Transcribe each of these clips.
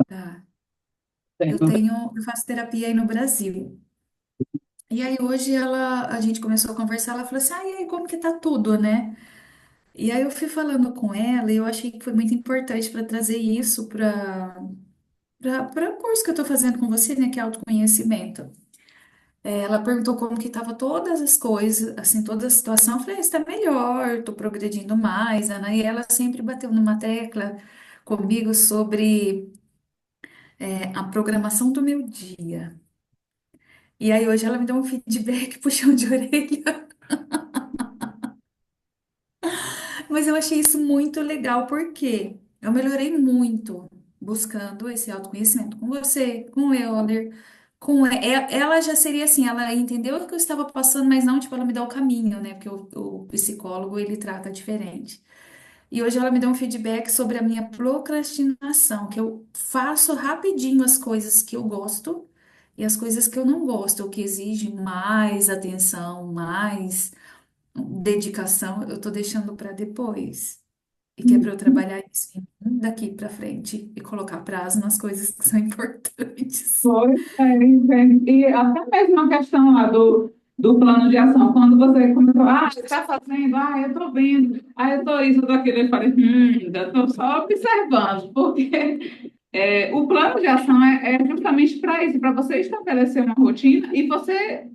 Tá. Tem. Eu faço terapia aí no Brasil. E aí hoje a gente começou a conversar, ela falou assim, e aí, como que tá tudo, né? E aí eu fui falando com ela e eu achei que foi muito importante para trazer isso para o curso que eu tô fazendo com você, né, que é autoconhecimento. Ela perguntou como que tava todas as coisas, assim, toda a situação. Eu falei, está melhor, tô progredindo mais, Ana. E ela sempre bateu numa tecla comigo sobre a programação do meu dia. E aí hoje ela me deu um feedback, puxão de orelha. Mas eu achei isso muito legal, porque eu melhorei muito buscando esse autoconhecimento com você, com o Euler, ela já seria assim, ela entendeu o que eu estava passando, mas não, tipo, ela me dá o caminho, né? Porque o psicólogo, ele trata diferente. E hoje ela me deu um feedback sobre a minha procrastinação, que eu faço rapidinho as coisas que eu gosto e as coisas que eu não gosto, o que exige mais atenção, mais dedicação, eu tô deixando para depois. E que é para eu trabalhar isso daqui para frente e colocar prazo nas coisas que são importantes. Pois e até mesmo a questão lá do plano de ação, quando você começou, está fazendo, eu estou vendo, eu estou isso, eu estou aquilo, eu falei, ainda estou só observando, porque o plano de ação é justamente para isso, para você estabelecer uma rotina e você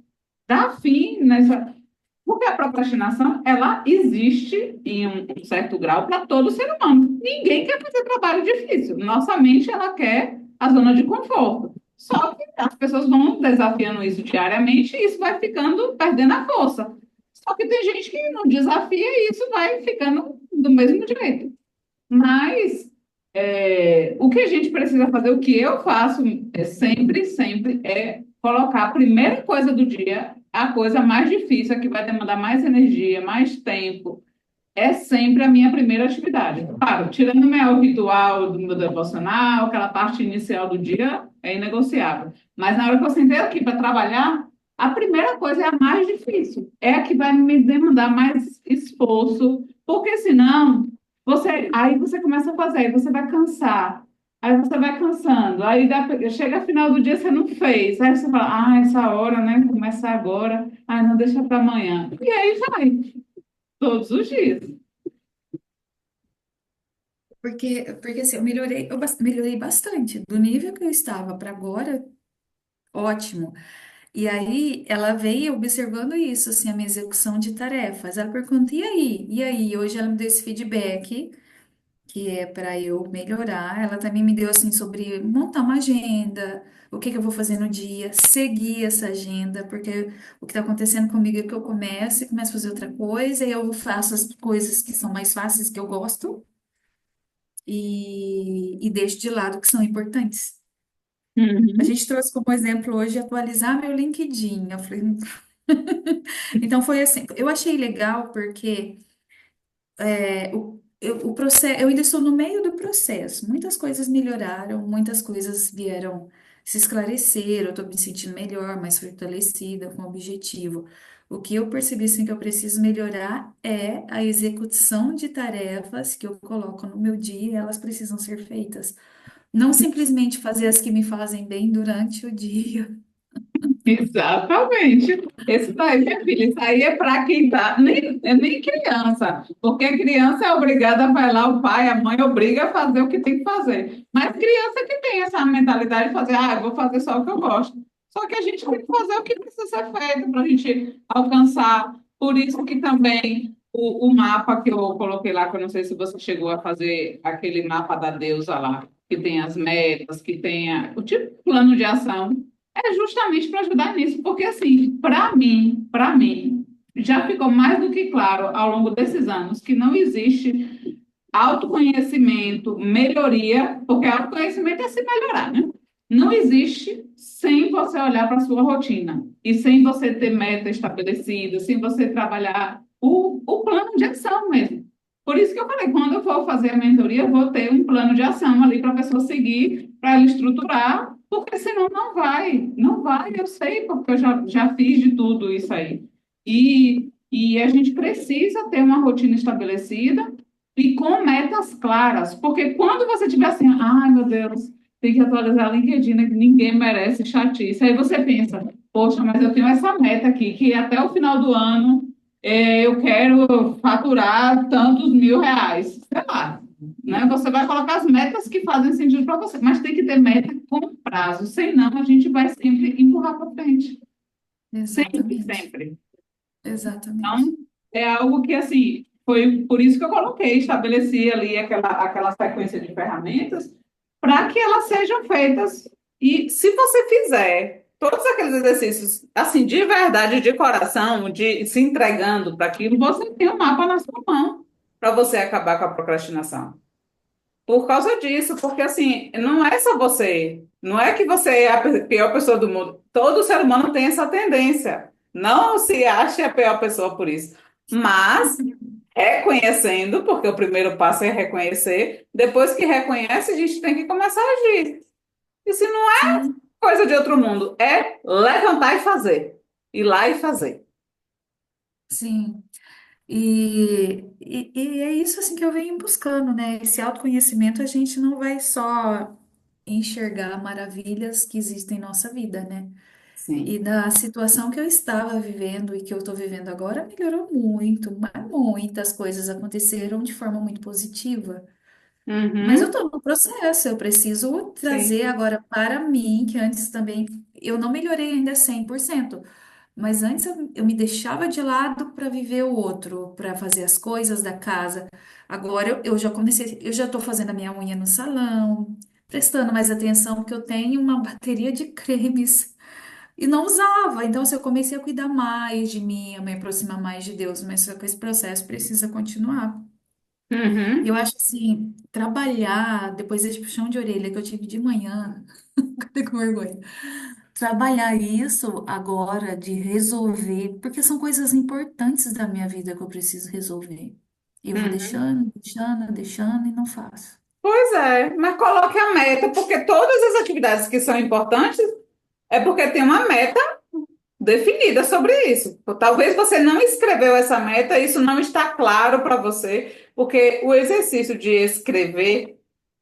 dar fim nessa. Porque a procrastinação, ela existe em um certo grau para todo ser humano. Ninguém quer fazer trabalho difícil. Nossa mente, ela quer a zona de conforto. Só que as pessoas vão desafiando isso diariamente e isso vai ficando, perdendo a força. Só que tem gente que não desafia e isso vai ficando do mesmo jeito. Mas o que a gente precisa fazer, o que eu faço sempre, sempre, é colocar a primeira coisa do dia, a coisa mais difícil, a que vai demandar mais energia, mais tempo, é sempre a minha primeira atividade. Claro, tirando o meu ritual do meu devocional, aquela parte inicial do dia é inegociável. Mas na hora que eu sentei aqui para trabalhar, a primeira coisa é a mais difícil, é a que vai me demandar mais esforço, porque senão aí você começa a fazer, aí você vai cansar. Aí você vai cansando, chega final do dia você não fez, aí você fala, essa hora, né? Começar agora, não deixa para amanhã. E aí vai, todos os dias. Porque assim, melhorei bastante. Do nível que eu estava para agora, ótimo. E aí ela veio observando isso, assim, a minha execução de tarefas. Ela pergunta, e aí? E aí? Hoje ela me deu esse feedback, que é para eu melhorar. Ela também me deu, assim, sobre montar uma agenda, o que que eu vou fazer no dia, seguir essa agenda, porque o que está acontecendo comigo é que eu começo e começo a fazer outra coisa, e eu faço as coisas que são mais fáceis, que eu gosto, e deixo de lado que são importantes. A Uhum. gente trouxe como exemplo hoje atualizar meu LinkedIn. Eu falei, então foi assim, eu achei legal porque o processo, eu ainda estou no meio do processo. Muitas coisas melhoraram, muitas coisas vieram se esclarecer, eu estou me sentindo melhor, mais fortalecida com o objetivo. O que eu percebi assim, que eu preciso melhorar é a execução de tarefas que eu coloco no meu dia, e elas precisam ser feitas. Não simplesmente fazer as que me fazem bem durante o dia. Exatamente. Esse daí, minha filha, isso aí é para quem tá, nem criança, porque criança é obrigada, vai lá, o pai, a mãe obriga a fazer o que tem que fazer. Mas criança que tem essa mentalidade de fazer, eu vou fazer só o que eu gosto. Só que a gente tem que fazer o que precisa ser feito para a gente alcançar. Por isso que também o mapa que eu coloquei lá, que eu não sei se você chegou a fazer aquele mapa da deusa lá, que tem as metas, que tem o tipo de plano de ação. É justamente para ajudar nisso, porque assim, para mim, já ficou mais do que claro ao longo desses anos que não existe autoconhecimento, melhoria, porque autoconhecimento é se melhorar, né? Não existe sem você olhar para a sua rotina e sem você ter meta estabelecida, sem você trabalhar o plano de ação mesmo. Por isso que eu falei, quando eu for fazer a mentoria, eu vou ter um plano de ação ali para a pessoa seguir, para ela estruturar, porque senão não vai, eu sei, porque eu já fiz de tudo isso aí. E a gente precisa ter uma rotina estabelecida, e com metas claras, porque quando você tiver assim, ai meu Deus, tem que atualizar a LinkedIn, né, que ninguém merece chatice. Aí você pensa, poxa, mas eu tenho essa meta aqui, que até o final do ano eu quero faturar tantos mil reais, sei lá, né? Você vai colocar as metas que fazem sentido para você, mas tem que ter meta com prazo, senão a gente vai sempre empurrar para frente, sempre, Exatamente. sempre. Exatamente. Então, é algo que, assim, foi por isso que eu coloquei, estabeleci ali aquela sequência de ferramentas para que elas sejam feitas. E se você fizer todos aqueles exercícios, assim, de verdade, de coração, de se entregando para aquilo, você tem o mapa na sua mão para você acabar com a procrastinação. Por causa disso, porque assim, não é só você, não é que você é a pior pessoa do mundo. Todo ser humano tem essa tendência. Não se ache a pior pessoa por isso. Mas reconhecendo, porque o primeiro passo é reconhecer, depois que reconhece, a gente tem que começar a agir. E se não é Sim, coisa de outro mundo, é levantar e fazer. Ir lá e fazer. sim. E é isso assim que eu venho buscando, né? Esse autoconhecimento a gente não vai só enxergar maravilhas que existem em nossa vida, né? E Sim. da situação que eu estava vivendo e que eu estou vivendo agora melhorou muito, mas muitas coisas aconteceram de forma muito positiva. Mas eu Uhum. estou no processo, eu preciso trazer Sim. agora para mim, que antes também eu não melhorei ainda 100%. Mas antes eu me deixava de lado para viver o outro, para fazer as coisas da casa. Agora eu já comecei, eu já estou fazendo a minha unha no salão, prestando mais atenção, porque eu tenho uma bateria de cremes e não usava. Então, assim, eu comecei a cuidar mais de mim, a me aproximar mais de Deus, mas só que esse processo precisa continuar. E eu Uhum. acho assim, trabalhar depois desse puxão de orelha que eu tive de manhã, fiquei com vergonha. Trabalhar isso agora, de resolver, porque são coisas importantes da minha vida que eu preciso resolver. E eu vou Uhum. deixando, deixando, deixando e não faço. Pois é, mas coloque a meta, porque todas as atividades que são importantes é porque tem uma meta definida sobre isso. Talvez você não escreveu essa meta, isso não está claro para você, porque o exercício de escrever,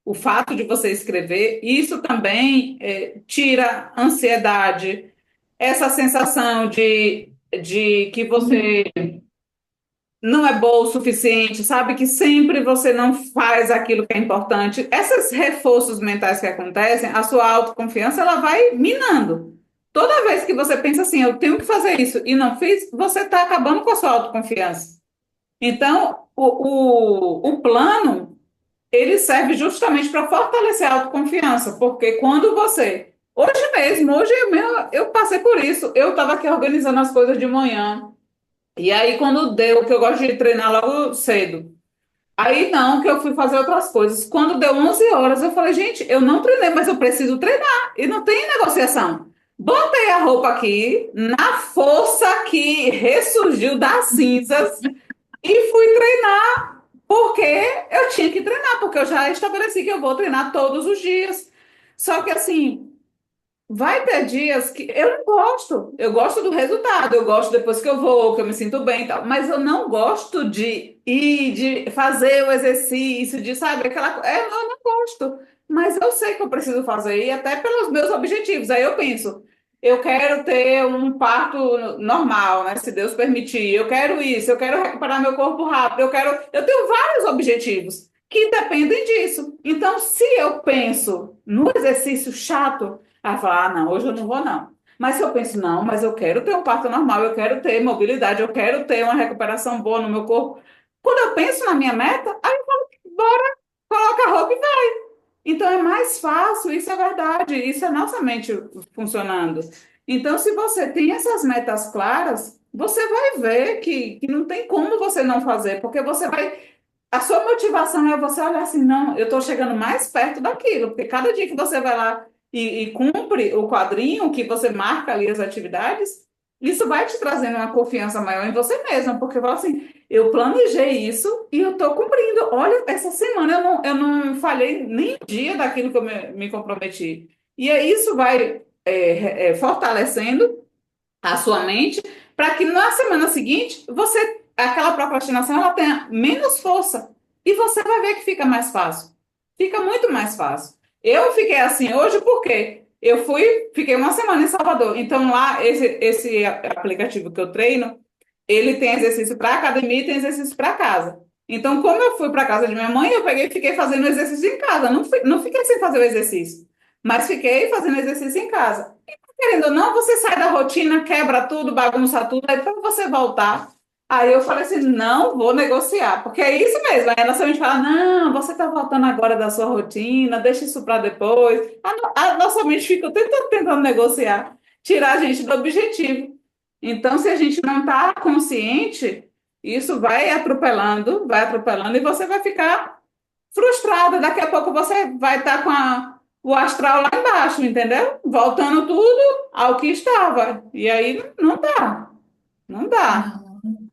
o fato de você escrever, isso também tira ansiedade, essa sensação de que você não é boa o suficiente, sabe que sempre você não faz aquilo que é importante. Esses reforços mentais que acontecem, a sua autoconfiança ela vai minando. Toda vez que você pensa assim, eu tenho que fazer isso e não fiz, você está acabando com a sua autoconfiança. Então, o plano, ele serve justamente para fortalecer a autoconfiança, porque quando você, hoje mesmo, eu passei por isso, eu estava aqui organizando as coisas de manhã, e aí, quando deu, que eu gosto de treinar logo cedo. Aí, não, que eu fui fazer outras coisas. Quando deu 11 horas, eu falei, gente, eu não treinei, mas eu preciso treinar. E não tem negociação. Botei a roupa aqui, na força que ressurgiu das cinzas, e fui treinar, porque eu tinha que treinar, porque eu já estabeleci que eu vou treinar todos os dias. Só que, assim, vai ter dias que eu não gosto. Eu gosto do resultado, eu gosto depois que eu vou, que eu me sinto bem e tal. Mas eu não gosto de ir, de fazer o exercício, de, sabe, eu não gosto. Mas eu sei que eu preciso fazer, e até pelos meus objetivos. Aí eu penso, eu quero ter um parto normal, né? Se Deus permitir. Eu quero isso, eu quero recuperar meu corpo rápido, eu tenho vários objetivos que dependem disso. Então, se eu penso no exercício chato, aí fala, ah, não, hoje eu não vou, não. Mas se eu penso, não, mas eu quero ter um parto normal, eu quero ter mobilidade, eu quero ter uma recuperação boa no meu corpo. Quando eu penso na minha meta, aí eu falo, bora, coloca a roupa e vai. Então é mais fácil, isso é verdade, isso é nossa mente funcionando. Então, se você tem essas metas claras, você vai ver que não tem como você não fazer, porque você vai. A sua motivação é você olhar assim, não, eu estou chegando mais perto daquilo, porque cada dia que você vai lá e cumpre o quadrinho, que você marca ali as atividades, isso vai te trazendo uma confiança maior em você mesma, porque fala assim, eu planejei isso e eu estou cumprindo. Olha, essa semana eu não falhei nem um dia daquilo que eu me comprometi. E aí isso vai fortalecendo a sua mente para que na semana seguinte aquela procrastinação ela tenha menos força. e você vai ver que fica mais fácil. Fica muito mais fácil. Eu fiquei assim hoje porque eu fui, fiquei uma semana em Salvador. Então lá, esse aplicativo que eu treino, ele tem exercício para academia e tem exercício para casa. Então, como eu fui para casa de minha mãe, eu peguei e fiquei fazendo exercício em casa. Não fiquei sem fazer o exercício, mas fiquei fazendo exercício em casa. Querendo ou não, você sai da rotina, quebra tudo, bagunça tudo, aí para você voltar. Aí eu falei assim, não vou negociar, porque é isso mesmo. Aí a nossa mente fala, não, você está voltando agora da sua rotina, deixa isso para depois. A nossa mente fica tentando negociar, tirar a gente do objetivo. Então, se a gente não está consciente, isso vai atropelando e você vai ficar frustrada. Daqui a pouco você vai estar com o astral lá embaixo, entendeu? Voltando tudo ao que estava. E aí não dá, não dá. Não.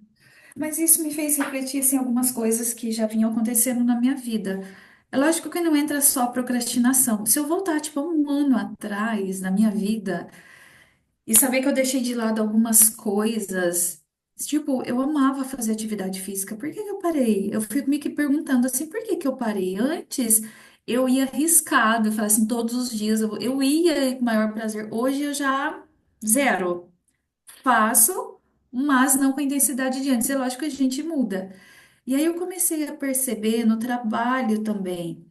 Mas isso me fez refletir assim, algumas coisas que já vinham acontecendo na minha vida. É lógico que não entra só procrastinação. Se eu voltar, tipo, um ano atrás na minha vida e saber que eu deixei de lado algumas coisas, tipo, eu amava fazer atividade física. Por que que eu parei? Eu fico me que perguntando assim, por que que eu parei? Antes eu ia arriscado, eu falava assim, todos os dias eu ia com maior prazer. Hoje eu já zero. Faço, mas não com a intensidade de antes. É lógico que a gente muda. E aí eu comecei a perceber no trabalho também,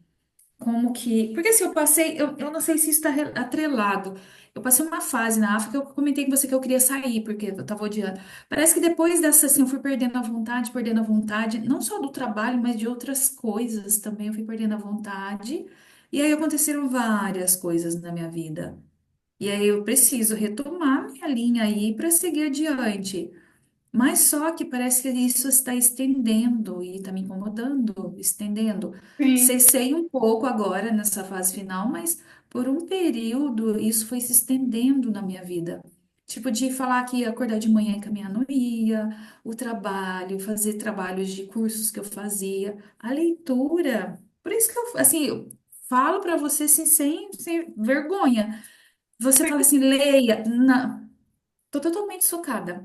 como que. Porque assim, eu passei, eu não sei se isso está atrelado. Eu passei uma fase na África, eu comentei com você que eu queria sair, porque eu estava odiando. Parece que depois dessa, assim, eu fui perdendo a vontade, não só do trabalho, mas de outras coisas também, eu fui perdendo a vontade. E aí aconteceram várias coisas na minha vida. E aí eu preciso retomar minha linha aí para seguir adiante. Mas só que parece que isso está estendendo e está me incomodando, estendendo. Sim, Cessei um pouco agora nessa fase final, mas por um período isso foi se estendendo na minha vida. Tipo de falar que ia acordar de manhã e caminhar não ia, o trabalho, fazer trabalhos de cursos que eu fazia, a leitura. Por isso que eu, assim, eu falo para você assim, sem vergonha. Você fala assim, leia. Não, tô totalmente socada.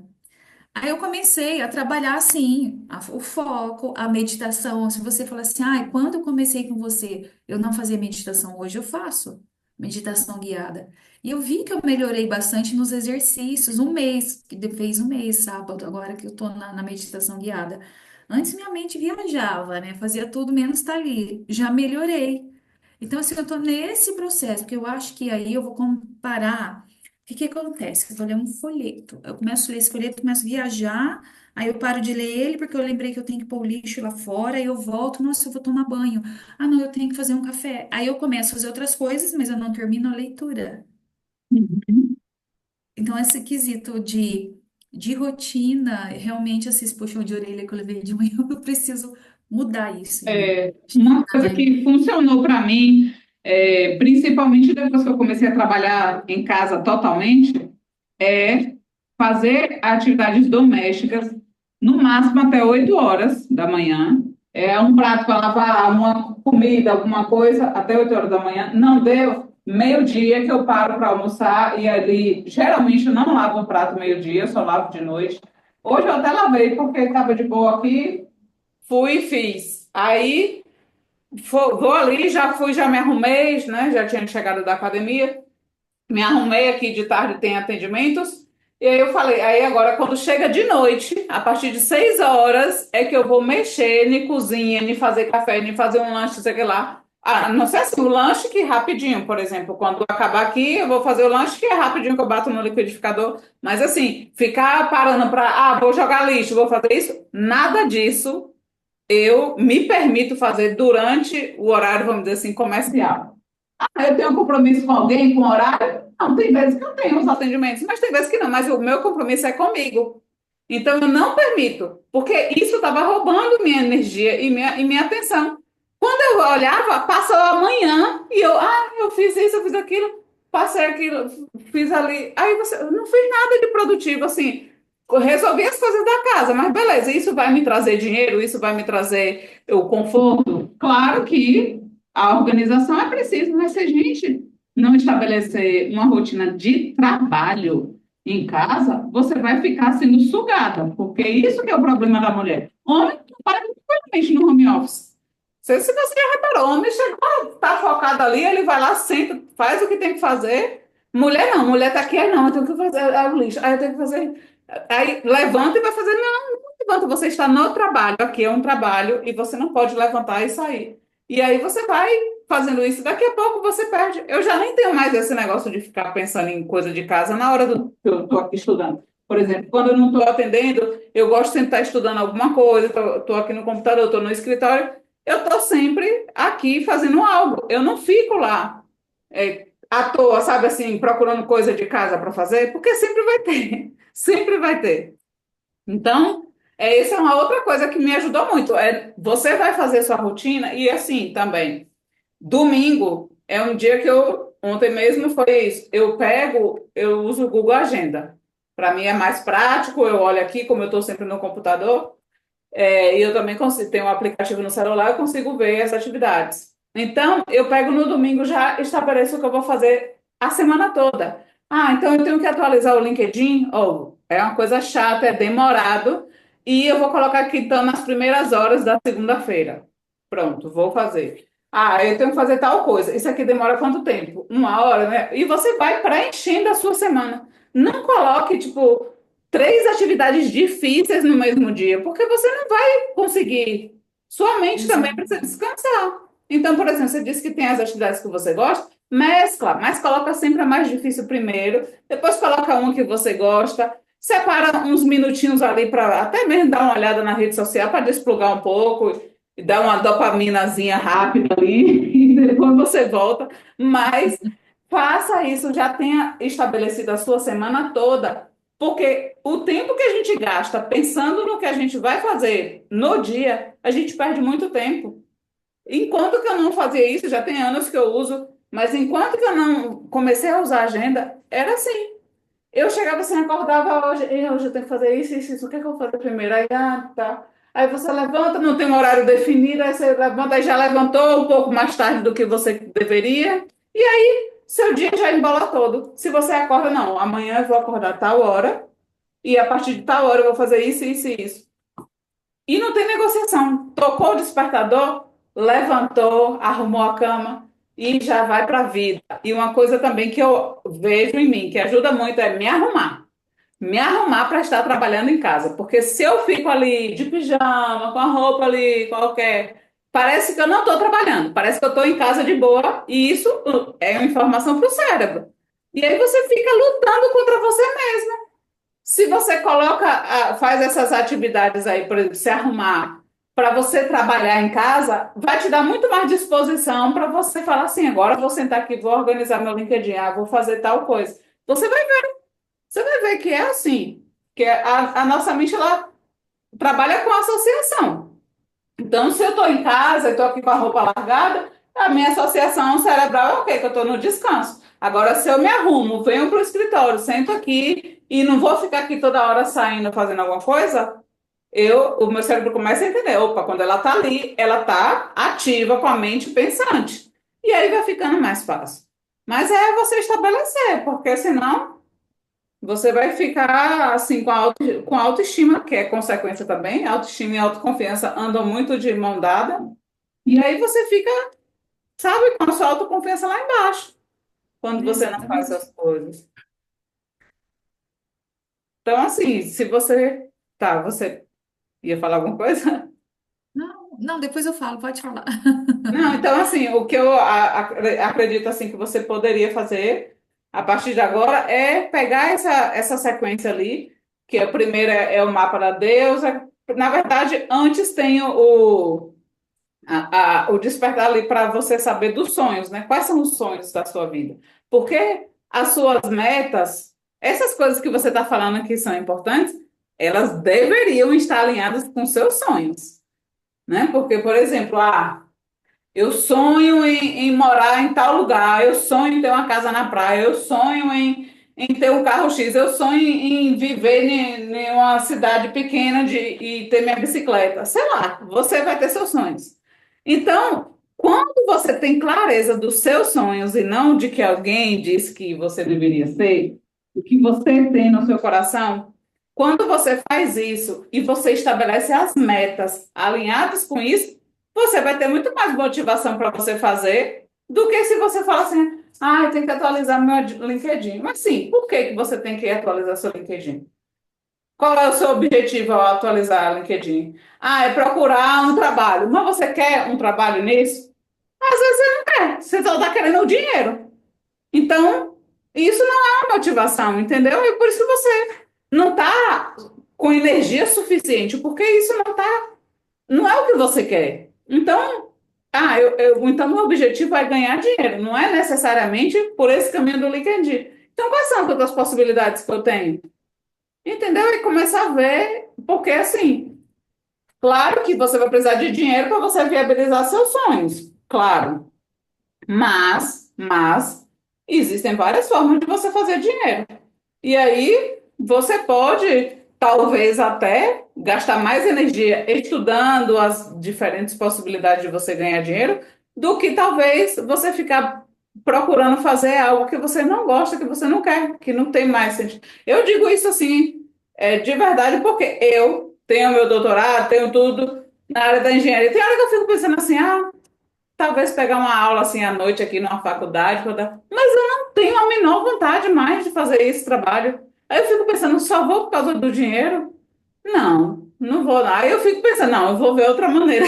Aí eu comecei a trabalhar assim, o foco, a meditação. Se você falar assim, ah, quando eu comecei com você, eu não fazia meditação, hoje eu faço meditação guiada. E eu vi que eu melhorei bastante nos exercícios, um mês, fez um mês, sábado, agora que eu tô na meditação guiada. Antes minha mente viajava, né? Fazia tudo menos estar ali. Já melhorei. Então, assim, eu tô nesse processo, porque eu acho que aí eu vou comparar. O que que acontece? Eu vou ler um folheto. Eu começo a ler esse folheto, começo a viajar, aí eu paro de ler ele porque eu lembrei que eu tenho que pôr o lixo lá fora, aí eu volto, nossa, eu vou tomar banho. Ah, não, eu tenho que fazer um café. Aí eu começo a fazer outras coisas, mas eu não termino a leitura. Então, esse quesito de rotina, realmente, esses puxão de orelha que eu levei de manhã, eu preciso mudar isso em mim. uma coisa Ai, que funcionou para mim, principalmente depois que eu comecei a trabalhar em casa totalmente, é fazer atividades domésticas no máximo até 8 horas da manhã. É um prato para lavar, uma comida, alguma coisa, até 8 horas da manhã. Não deu meio-dia que eu paro para almoçar e ali, geralmente eu não lavo o prato meio-dia, eu só lavo de noite. Hoje eu até lavei porque estava de boa aqui, fui e fiz. Aí vou ali, já fui, já me arrumei, né? Já tinha chegado da academia, me arrumei aqui de tarde, tem atendimentos. E aí eu falei, aí agora quando chega de noite, a partir de 6 horas, é que eu vou mexer em cozinha, em fazer café, em fazer um lanche, sei lá. Ah, não sei assim, o lanche que rapidinho, por exemplo, quando acabar aqui, eu vou fazer o lanche que é rapidinho que eu bato no liquidificador. Mas assim, ficar parando para, vou jogar lixo, vou fazer isso, nada disso eu me permito fazer durante o horário, vamos dizer assim, comercial. Eu tenho um compromisso com alguém, com horário? Não, tem vezes que eu tenho os atendimentos, mas tem vezes que não. Mas o meu compromisso é comigo. Então eu não permito, porque isso estava roubando minha energia e minha atenção. Quando eu olhava, passou amanhã e eu fiz isso, eu fiz aquilo, passei aquilo, fiz ali. Aí você, eu não fiz nada de produtivo, assim, resolvi as coisas da casa, mas beleza, isso vai me trazer dinheiro, isso vai me trazer o conforto? Claro que a organização é preciso, mas se a gente não estabelecer uma rotina de trabalho em casa, você vai ficar sendo sugada, porque isso que é o problema da mulher. Homem trabalha tranquilamente no home office. sei se você já reparou, homem chegou, tá focado ali, ele vai lá, senta, faz o que tem que fazer. Mulher não, mulher tá aqui, aí não, eu tenho que fazer o lixo, aí eu tenho que fazer. Aí levanta e vai fazer. Não, não levanta, você está no trabalho, aqui é um trabalho e você não pode levantar e sair. E aí você vai fazendo isso, daqui a pouco você perde. Eu já nem tenho mais esse negócio de ficar pensando em coisa de casa na hora do que eu estou aqui estudando. Por exemplo, quando eu não estou atendendo, eu gosto sempre de estar estudando alguma coisa, estou aqui no computador, estou no escritório. Eu estou sempre aqui fazendo algo. Eu não fico lá à toa, sabe assim, procurando coisa de casa para fazer, porque sempre vai ter, sempre vai ter. Então, essa é uma outra coisa que me ajudou muito. Você vai fazer sua rotina e assim também. Domingo é um dia que ontem mesmo foi isso. Eu uso o Google Agenda. Para mim é mais prático, eu olho aqui, como eu estou sempre no computador. E eu também consigo, tenho um aplicativo no celular, eu consigo ver as atividades. Então, eu pego no domingo, já estabeleço o que eu vou fazer a semana toda. Ah, então eu tenho que atualizar o LinkedIn? Ou é uma coisa chata, é demorado, e eu vou colocar aqui então nas primeiras horas da segunda-feira. Pronto, vou fazer. Ah, eu tenho que fazer tal coisa. Isso aqui demora quanto tempo? Uma hora, né? E você vai preenchendo a sua semana. Não coloque, tipo, três atividades difíceis no mesmo dia, porque você não vai conseguir. Sua mente também precisa Exato. descansar. Então, por exemplo, você disse que tem as atividades que você gosta, mescla, mas coloca sempre a mais difícil primeiro, depois coloca uma que você gosta, separa uns minutinhos ali para até mesmo dar uma olhada na rede social para desplugar um pouco e dar uma dopaminazinha rápida ali, e depois você volta. Mas faça isso, já tenha estabelecido a sua semana toda, porque o tempo que a gente gasta pensando no que a gente vai fazer no dia, a gente perde muito tempo. Enquanto que eu não fazia isso, já tem anos que eu uso, mas enquanto que eu não comecei a usar a agenda, era assim. Eu chegava assim, acordava hoje, e hoje eu tenho que fazer isso, o que é que eu vou fazer primeiro? Aí, tá. Aí você levanta, não tem um horário definido, aí você levanta, aí já levantou um pouco mais tarde do que você deveria, e aí seu dia já embola todo. Se você acorda, não, amanhã eu vou acordar tal hora, e a partir de tal hora eu vou fazer isso e isso. E não tem negociação. Tocou o despertador, levantou, arrumou a cama e já vai para a vida. E uma coisa também que eu vejo em mim, que ajuda muito, é me arrumar. Me arrumar para estar trabalhando em casa. Porque se eu fico ali de pijama, com a roupa ali qualquer, parece que eu não estou trabalhando, parece que eu estou em casa de boa, e isso é uma informação para o cérebro. E aí você fica lutando contra você. Se você coloca, faz essas atividades aí, por exemplo, se arrumar para você trabalhar em casa, vai te dar muito mais disposição para você falar assim, agora eu vou sentar aqui, vou organizar meu LinkedIn, vou fazer tal coisa. Você vai ver que é assim, que a nossa mente ela trabalha com associação. Então, se eu estou em casa, eu estou aqui com a roupa largada, a minha associação cerebral é o quê? Que eu estou no descanso. Agora, se eu me arrumo, venho para o escritório, sento aqui e não vou ficar aqui toda hora saindo, fazendo alguma coisa, o meu cérebro começa a entender, opa, quando ela está ali, ela está ativa com a mente pensante. E aí vai ficando mais fácil. Mas é você estabelecer, porque senão você vai ficar assim com autoestima, que é consequência também. Autoestima e autoconfiança andam muito de mão dada. E aí você fica, sabe, com a sua autoconfiança lá embaixo, quando você não faz Exatamente. essas coisas. Então, assim, se você. Tá, você ia falar alguma coisa? Não, não, depois eu falo, pode falar. Não, então, assim, o que eu acredito assim que você poderia fazer a partir de agora é pegar essa sequência ali, que a primeira é o mapa da deusa. Na verdade, antes tem o despertar ali para você saber dos sonhos, né? Quais são os sonhos da sua vida? Porque as suas metas, essas coisas que você está falando que são importantes, elas deveriam estar alinhadas com seus sonhos, né? Porque, por exemplo, eu sonho em morar em tal lugar, eu sonho em ter uma casa na praia, eu sonho em ter um carro X, eu sonho em viver em uma cidade pequena e ter minha bicicleta. Sei lá, você vai ter seus sonhos. Então, quando você tem clareza dos seus sonhos e não de que alguém disse que você deveria ser, o que você tem no seu coração, quando você faz isso e você estabelece as metas alinhadas com isso, você vai ter muito mais motivação para você fazer do que se você fala assim, ah, eu tenho que atualizar meu LinkedIn. Mas sim, por que que você tem que atualizar seu LinkedIn? Qual é o seu objetivo ao atualizar o LinkedIn? Ah, é procurar um trabalho. Mas você quer um trabalho nisso? Às vezes você não quer, você só está querendo o dinheiro. Então, isso não é uma motivação, entendeu? E por isso que você não está com energia suficiente, porque isso não é o que você quer. Então, então meu objetivo é ganhar dinheiro, não é necessariamente por esse caminho do LinkedIn. Então, quais são as outras possibilidades que eu tenho? Entendeu? E começar a ver, porque assim, claro que você vai precisar de dinheiro para você viabilizar seus sonhos, claro. Mas existem várias formas de você fazer dinheiro. E aí você pode, talvez até, gastar mais energia estudando as diferentes possibilidades de você ganhar dinheiro, do que talvez você ficar procurando fazer algo que você não gosta, que você não quer, que não tem mais sentido. Eu digo isso assim, de verdade, porque eu tenho meu doutorado, tenho tudo na área da engenharia. Tem hora que eu fico pensando assim, talvez pegar uma aula assim à noite aqui numa faculdade, mas eu não tenho a menor vontade mais de fazer esse trabalho. Aí eu fico pensando, só vou por causa do dinheiro? Não, não vou lá. Aí eu fico pensando, não, eu vou ver outra maneira.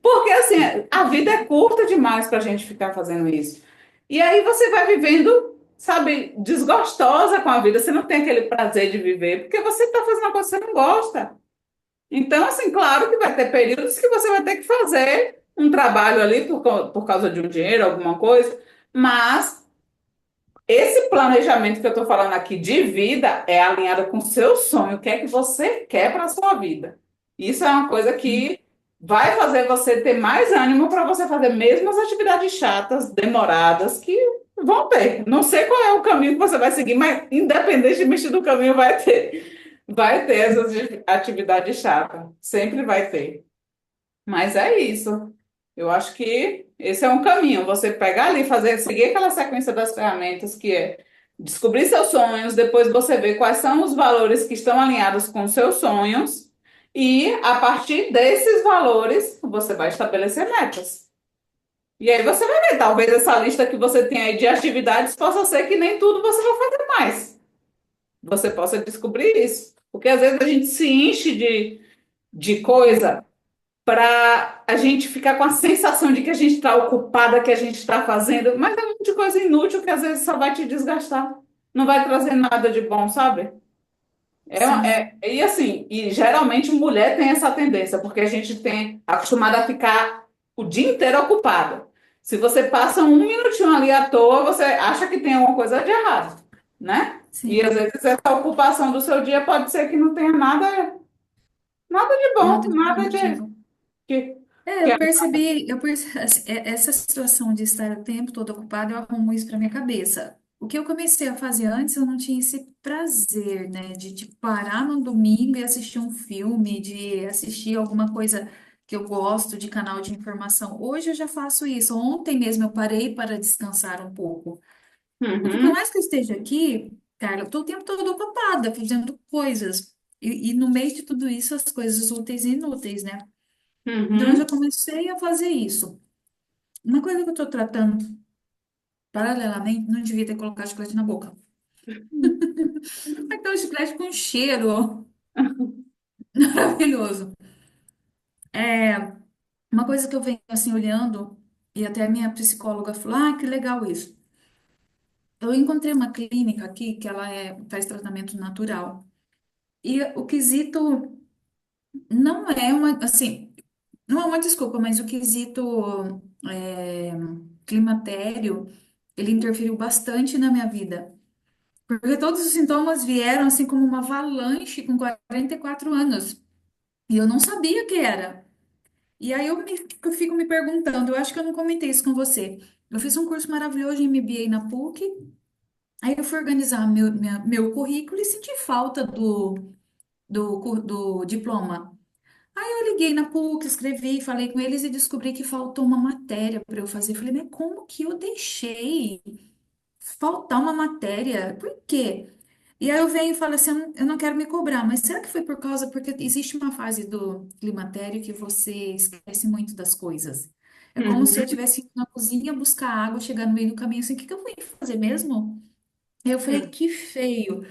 Porque assim, a vida é curta demais para a gente ficar fazendo isso. E aí você vai vivendo, sabe, desgostosa com a vida. Você não tem aquele prazer de viver, porque você está fazendo uma coisa que você não gosta. Então, assim, claro que vai ter períodos que você vai ter que fazer um trabalho ali por causa de um dinheiro, alguma coisa, mas esse planejamento que eu estou falando aqui de vida é alinhado com o seu sonho, o que é que você quer para a sua vida. Isso é uma coisa que vai fazer você ter mais ânimo para você fazer mesmo as atividades chatas, demoradas, que vão ter. Não sei qual é o caminho que você vai seguir, mas independentemente do caminho, vai ter. Vai ter essas atividades chatas. Sempre vai ter. Mas é isso. Eu acho que esse é um caminho. Você pegar ali, fazer, seguir aquela sequência das ferramentas que é descobrir seus sonhos, depois você ver quais são os valores que estão alinhados com os seus sonhos, e a partir desses valores você vai estabelecer metas. E aí você vai ver, talvez essa lista que você tem aí de atividades possa ser que nem tudo você vai fazer mais. Você possa descobrir isso. Porque às vezes a gente se enche de coisa para a gente ficar com a sensação de que a gente está ocupada, que a gente está fazendo, mas é muito de coisa inútil que às vezes só vai te desgastar. Não vai trazer nada de bom, sabe? Sim, E assim, e geralmente mulher tem essa tendência, porque a gente tem acostumada a ficar o dia inteiro ocupada. Se você passa um minutinho ali à toa, você acha que tem alguma coisa de errado, né? E às sim, vezes essa ocupação do seu dia pode ser que não tenha nada de bom, nada de nada de produtivo. que, É, que essa situação de estar o tempo todo ocupada, eu arrumo isso para minha cabeça. O que eu comecei a fazer antes, eu não tinha esse prazer, né, de parar no domingo e assistir um filme, de assistir alguma coisa que eu gosto de canal de informação. Hoje eu já faço isso. Ontem mesmo eu parei para descansar um pouco. Porque por Uhum, mais que eu esteja aqui, Carla, eu estou o tempo todo ocupada, fazendo coisas. E no meio de tudo isso, as coisas úteis e inúteis, né? Então, eu já uhum. comecei a fazer isso. Uma coisa que eu tô tratando paralelamente, não devia ter colocado chiclete na boca. Aquele chiclete com cheiro maravilhoso. É, uma coisa que eu venho assim olhando, e até a minha psicóloga falou: ah, que legal isso. Eu encontrei uma clínica aqui que faz tratamento natural. E o quesito não é uma, assim, não é uma desculpa, mas o quesito climatério, ele interferiu bastante na minha vida. Porque todos os sintomas vieram assim como uma avalanche com 44 anos. E eu não sabia o que era. E aí eu fico me perguntando, eu acho que eu não comentei isso com você. Eu fiz um curso maravilhoso em MBA na PUC. Aí eu fui organizar meu currículo e senti falta do diploma. Aí eu liguei na PUC, escrevi, falei com eles e descobri que faltou uma matéria para eu fazer. Falei, mas como que eu deixei faltar uma matéria? Por quê? E aí eu venho e falo assim, eu não quero me cobrar, mas será que foi por causa, porque existe uma fase do climatério que você esquece muito das coisas. É como se eu Uhum, tivesse ido na cozinha buscar água, chegar no meio do caminho assim, o que que eu fui fazer mesmo? Aí eu falei, uhum, que feio.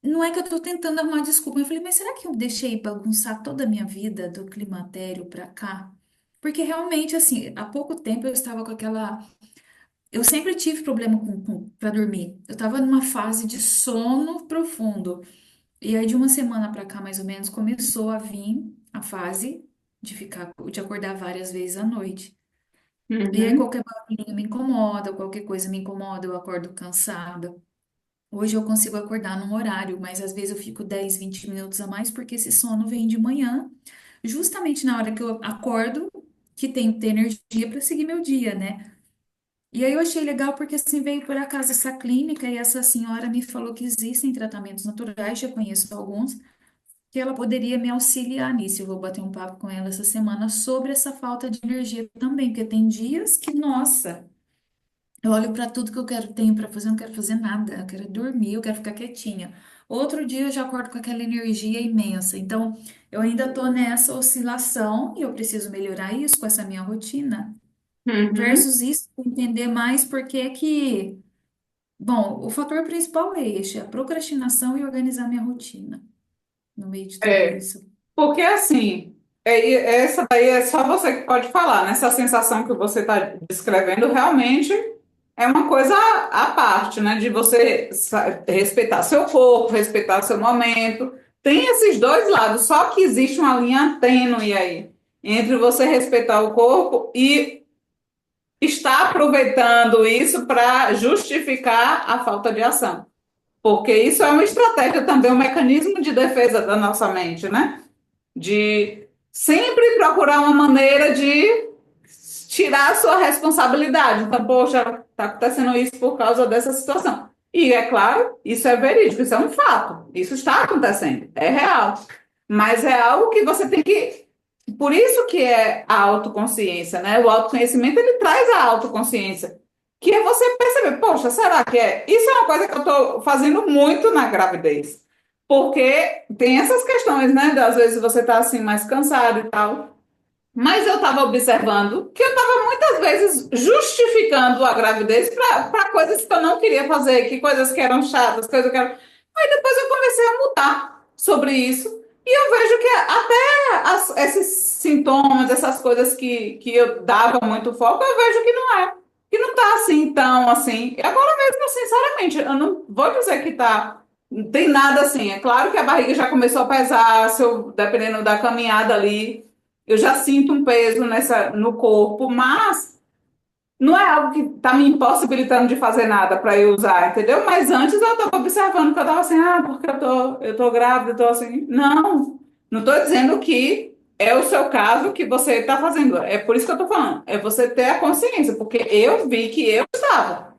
Não é que eu tô tentando arrumar desculpa, eu falei, mas será que eu deixei bagunçar toda a minha vida do climatério pra cá? Porque realmente, assim, há pouco tempo eu estava com aquela. Eu sempre tive problema para dormir. Eu estava numa fase de sono profundo. E aí, de uma semana pra cá, mais ou menos, começou a vir a fase de acordar várias vezes à noite. E aí, uhum, qualquer barulhinho me incomoda, qualquer coisa me incomoda, eu acordo cansada. Hoje eu consigo acordar num horário, mas às vezes eu fico 10, 20 minutos a mais, porque esse sono vem de manhã, justamente na hora que eu acordo, que tenho que ter energia para seguir meu dia, né? E aí eu achei legal porque assim veio por acaso essa clínica e essa senhora me falou que existem tratamentos naturais, já conheço alguns, que ela poderia me auxiliar nisso. Eu vou bater um papo com ela essa semana sobre essa falta de energia também, porque tem dias que, nossa, eu olho para tudo que eu quero, tenho para fazer, eu não quero fazer nada, eu quero dormir, eu quero ficar quietinha. Outro dia eu já acordo com aquela energia imensa. Então, eu ainda estou nessa oscilação e eu preciso melhorar isso com essa minha rotina. uhum. Versus isso, entender mais porque é que, bom, o fator principal é este, a procrastinação e organizar minha rotina no meio de tudo É, isso. porque assim, essa daí é só você que pode falar, né? Essa sensação que você está descrevendo realmente é uma coisa à parte, né? De você respeitar seu corpo, respeitar seu momento. Tem esses dois lados, só que existe uma linha tênue aí entre você respeitar o corpo e estar aproveitando isso para justificar a falta de ação. Porque isso é uma estratégia também, um mecanismo de defesa da nossa mente, né? De sempre procurar uma maneira de tirar a sua responsabilidade. Então, poxa, está acontecendo isso por causa dessa situação. E é claro, isso é verídico, isso é um fato, isso está acontecendo, é real. Mas é algo que você tem que. Por isso que é a autoconsciência, né? O autoconhecimento ele traz a autoconsciência. Que é você perceber, poxa, será que é? Isso é uma coisa que eu estou fazendo muito na gravidez. Porque tem essas questões, né? Às vezes você está assim mais cansado e tal. Mas eu estava observando que eu estava muitas vezes justificando a gravidez para coisas que eu não queria fazer, que coisas que eram chatas, coisas que eram. Aí depois eu comecei a mudar sobre isso. E eu vejo que até esses sintomas, essas coisas que eu dava muito foco, eu vejo que não tá assim tão assim. E agora mesmo, sinceramente, eu não vou dizer que tá. Não tem nada assim. É claro que a barriga já começou a pesar, se eu, dependendo da caminhada ali. Eu já sinto um peso no corpo, mas não é algo que está me impossibilitando de fazer nada para eu usar, entendeu? Mas antes eu estava observando que eu estava assim, porque eu tô grávida, eu tô assim. Não, não estou dizendo que é o seu caso que você está fazendo. É por isso que eu estou falando. É você ter a consciência, porque eu vi que eu estava.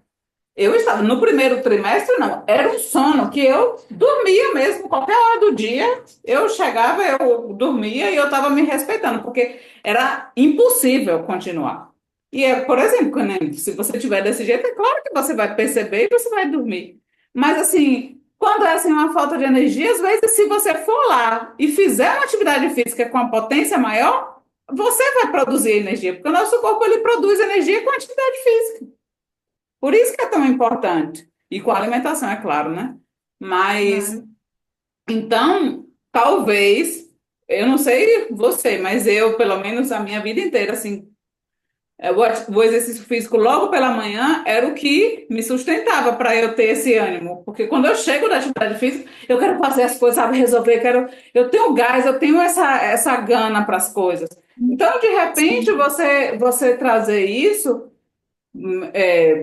Eu estava no primeiro trimestre, não. Era um sono que eu dormia mesmo, qualquer hora do dia. Eu chegava, eu dormia e eu estava me respeitando, porque era impossível continuar. E, por exemplo, né, se você tiver desse jeito, é claro que você vai perceber e você vai dormir. Mas, assim, quando é assim, uma falta de energia, às vezes, se você for lá e fizer uma atividade física com a potência maior, você vai produzir energia, porque o nosso corpo ele produz energia com atividade física. Por isso que é tão importante. E com a alimentação, é claro, né? Mas, Claro. então, talvez, eu não sei você, mas eu, pelo menos a minha vida inteira, assim, o exercício físico logo pela manhã era o que me sustentava para eu ter esse ânimo. Porque quando eu chego da atividade física, eu quero fazer as coisas, sabe, resolver, eu tenho gás, eu tenho essa gana para as coisas. Então, de repente, Sim. você trazer isso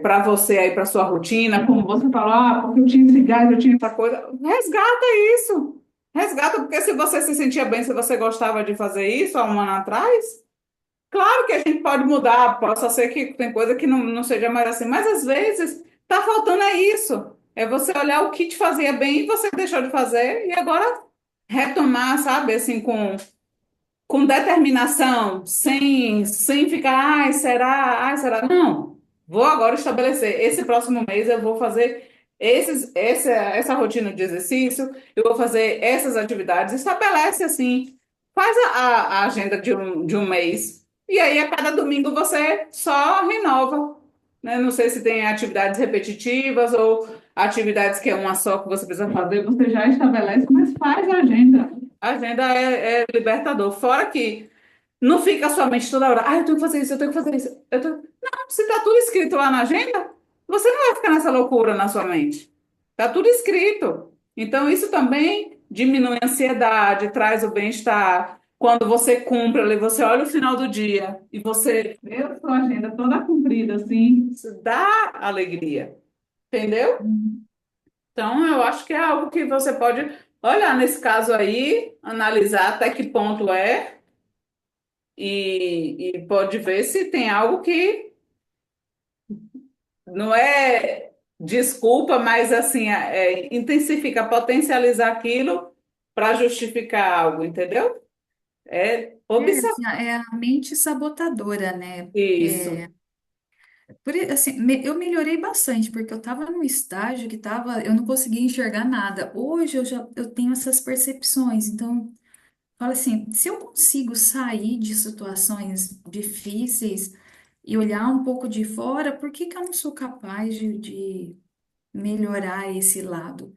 para você aí, para sua rotina, como você falou, porque eu tinha esse gás, eu tinha essa coisa, resgata isso. Resgata, porque se você se sentia bem, se você gostava de fazer isso há um ano atrás, claro que a gente pode mudar, possa ser que tem coisa que não seja mais assim, mas às vezes tá faltando é isso. É você olhar o que te fazia bem e você deixou de fazer e agora retomar, sabe, assim, com determinação, sem ficar, ai, será? Não. Vou agora estabelecer. Esse próximo mês eu vou fazer. essa rotina de exercício, eu vou fazer essas atividades. Estabelece assim, faz a agenda de um mês. E aí, a cada domingo, você só renova. Né? Não sei se tem atividades repetitivas ou atividades que é uma só que você precisa fazer, você já estabelece, mas faz a agenda. A agenda é libertador. Fora que não fica a sua mente toda hora, eu tenho que fazer isso, eu tenho que fazer isso. Não, se está tudo escrito lá na agenda, você não vai ficar nessa loucura na sua mente. Está tudo escrito. Então, isso também diminui a ansiedade, traz o bem-estar. Quando você cumpre ali, você olha o final do dia e você vê a sua agenda toda cumprida, assim, isso dá alegria, entendeu? Uhum. Então, eu acho que é algo que você pode olhar nesse caso aí, analisar até que ponto é e pode ver se tem algo que não é desculpa, mas assim, intensifica, potencializar aquilo para justificar algo, entendeu? É É, observar assim, é a mente sabotadora, né? isso. Assim, eu melhorei bastante, porque eu estava num estágio que tava, eu não conseguia enxergar nada. Hoje eu tenho essas percepções. Então, fala assim, se eu consigo sair de situações difíceis e olhar um pouco de fora, por que que eu não sou capaz de melhorar esse lado?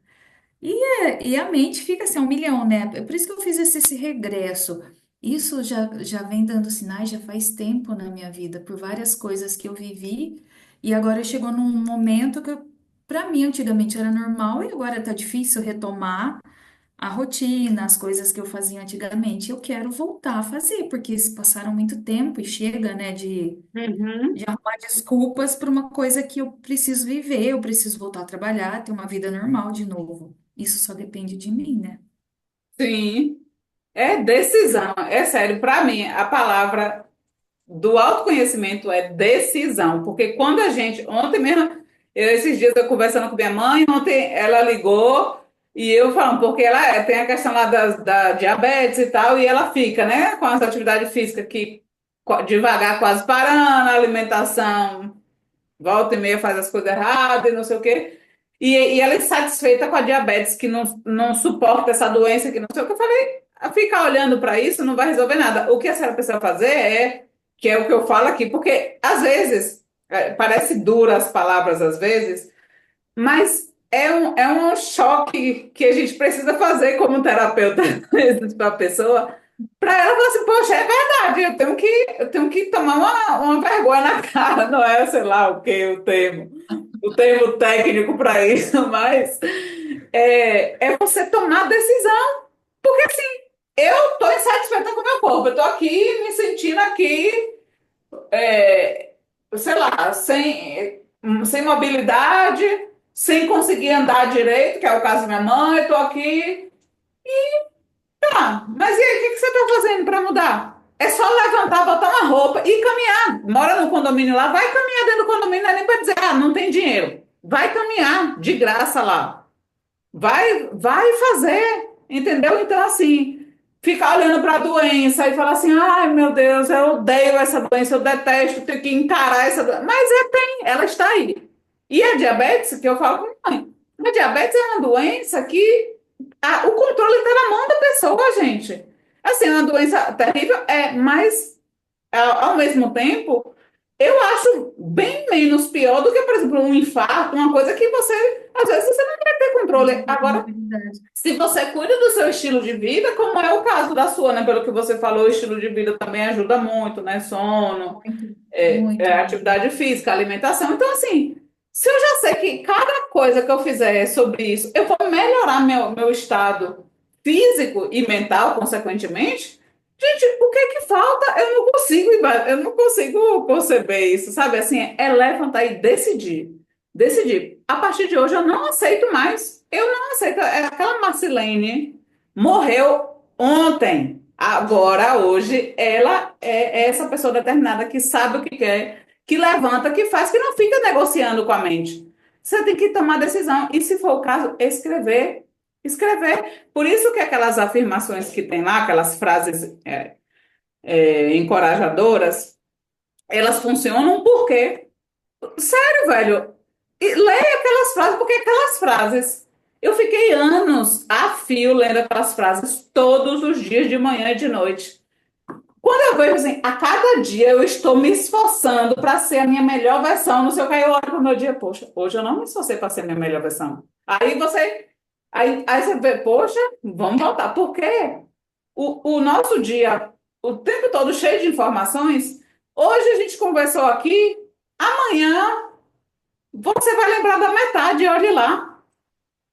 E a mente fica assim, 1 milhão, né? É por isso que eu fiz esse regresso. Isso já vem dando sinais, já faz tempo na minha vida, por várias coisas que eu vivi, e agora chegou num momento que, para mim, antigamente era normal, e agora tá difícil retomar a rotina, as coisas que eu fazia antigamente. Eu quero voltar a fazer, porque se passaram muito tempo e chega, né, de Uhum. arrumar desculpas para uma coisa que eu preciso viver, eu preciso voltar a trabalhar, ter uma vida normal de novo. Isso só depende de mim, né? Sim, é decisão, é sério. Para mim, a palavra do autoconhecimento é decisão, porque quando a gente, ontem mesmo, esses dias eu conversando com minha mãe, ontem ela ligou e eu falando, porque ela tem a questão lá da diabetes e tal, e ela fica, né, com essa atividade física que devagar quase parando, a alimentação volta e meia faz as coisas erradas e não sei o quê. E ela é insatisfeita com a diabetes, que não suporta essa doença, que não sei o que. Eu falei, ficar olhando para isso não vai resolver nada. O que a senhora precisa fazer que é o que eu falo aqui, porque às vezes, parece duras as palavras às vezes, mas é um choque que a gente precisa fazer como terapeuta para a pessoa, para ela falar assim, poxa, é verdade, eu tenho que tomar uma vergonha na cara, não é, sei lá o que o termo técnico para isso, mas é você tomar decisão. Porque assim, eu estou insatisfeita com o meu corpo, eu estou aqui me sentindo aqui, é, sei lá, sem mobilidade, sem conseguir andar direito, que é o caso da minha mãe, estou aqui. Tá, mas e aí, o que que você está fazendo para mudar? É só levantar, botar uma roupa e caminhar. Mora no condomínio lá, vai caminhar dentro do condomínio, não é nem para dizer, não tem dinheiro. Vai caminhar de graça lá. Vai fazer, entendeu? Então, assim, ficar olhando para a doença e falar assim, ai meu Deus, eu odeio essa doença, eu detesto, tenho que encarar essa doença. Mas ela está aí. E a diabetes, que eu falo com a mãe, a diabetes é uma doença que o controle está na mão da pessoa, gente. Assim, é uma doença terrível, mas ao mesmo tempo, eu acho bem menos pior do que, por exemplo, um infarto, uma coisa que você, às vezes, você não vai ter controle. Agora, Responsabilidade. se você cuida do seu estilo de vida, como é o caso da sua, né? Pelo que você falou, o estilo de vida também ajuda muito, né? Sono, Muito, muito, muito. atividade física, alimentação. Então, assim, se eu já sei que cada coisa que eu fizer sobre isso, eu vou melhorar meu estado físico e mental, consequentemente, gente, o que é que falta? Eu não consigo conceber isso, sabe? Assim, é levantar e decidir. Decidir. A partir de hoje eu não aceito mais. Eu não aceito. Aquela Marcilene morreu ontem. Agora, hoje, ela é essa pessoa determinada que sabe o que quer, que levanta, que faz, que não fica negociando com a mente. Você tem que tomar decisão e, se for o caso, escrever. Escrever. Por isso que aquelas afirmações que tem lá, aquelas frases encorajadoras, elas funcionam porque, sério, velho, E leia aquelas frases, porque aquelas frases. Eu fiquei anos a fio lendo aquelas frases todos os dias, de manhã e de noite. Quando eu vejo assim, a cada dia eu estou me esforçando para ser a minha melhor versão, não sei o que, aí eu olho para o meu dia, poxa, hoje eu não me esforcei para ser a minha melhor versão. Aí você vê, poxa, vamos voltar. Porque o nosso dia, o tempo todo cheio de informações, hoje a gente conversou aqui, amanhã você vai lembrar da metade, olhe lá.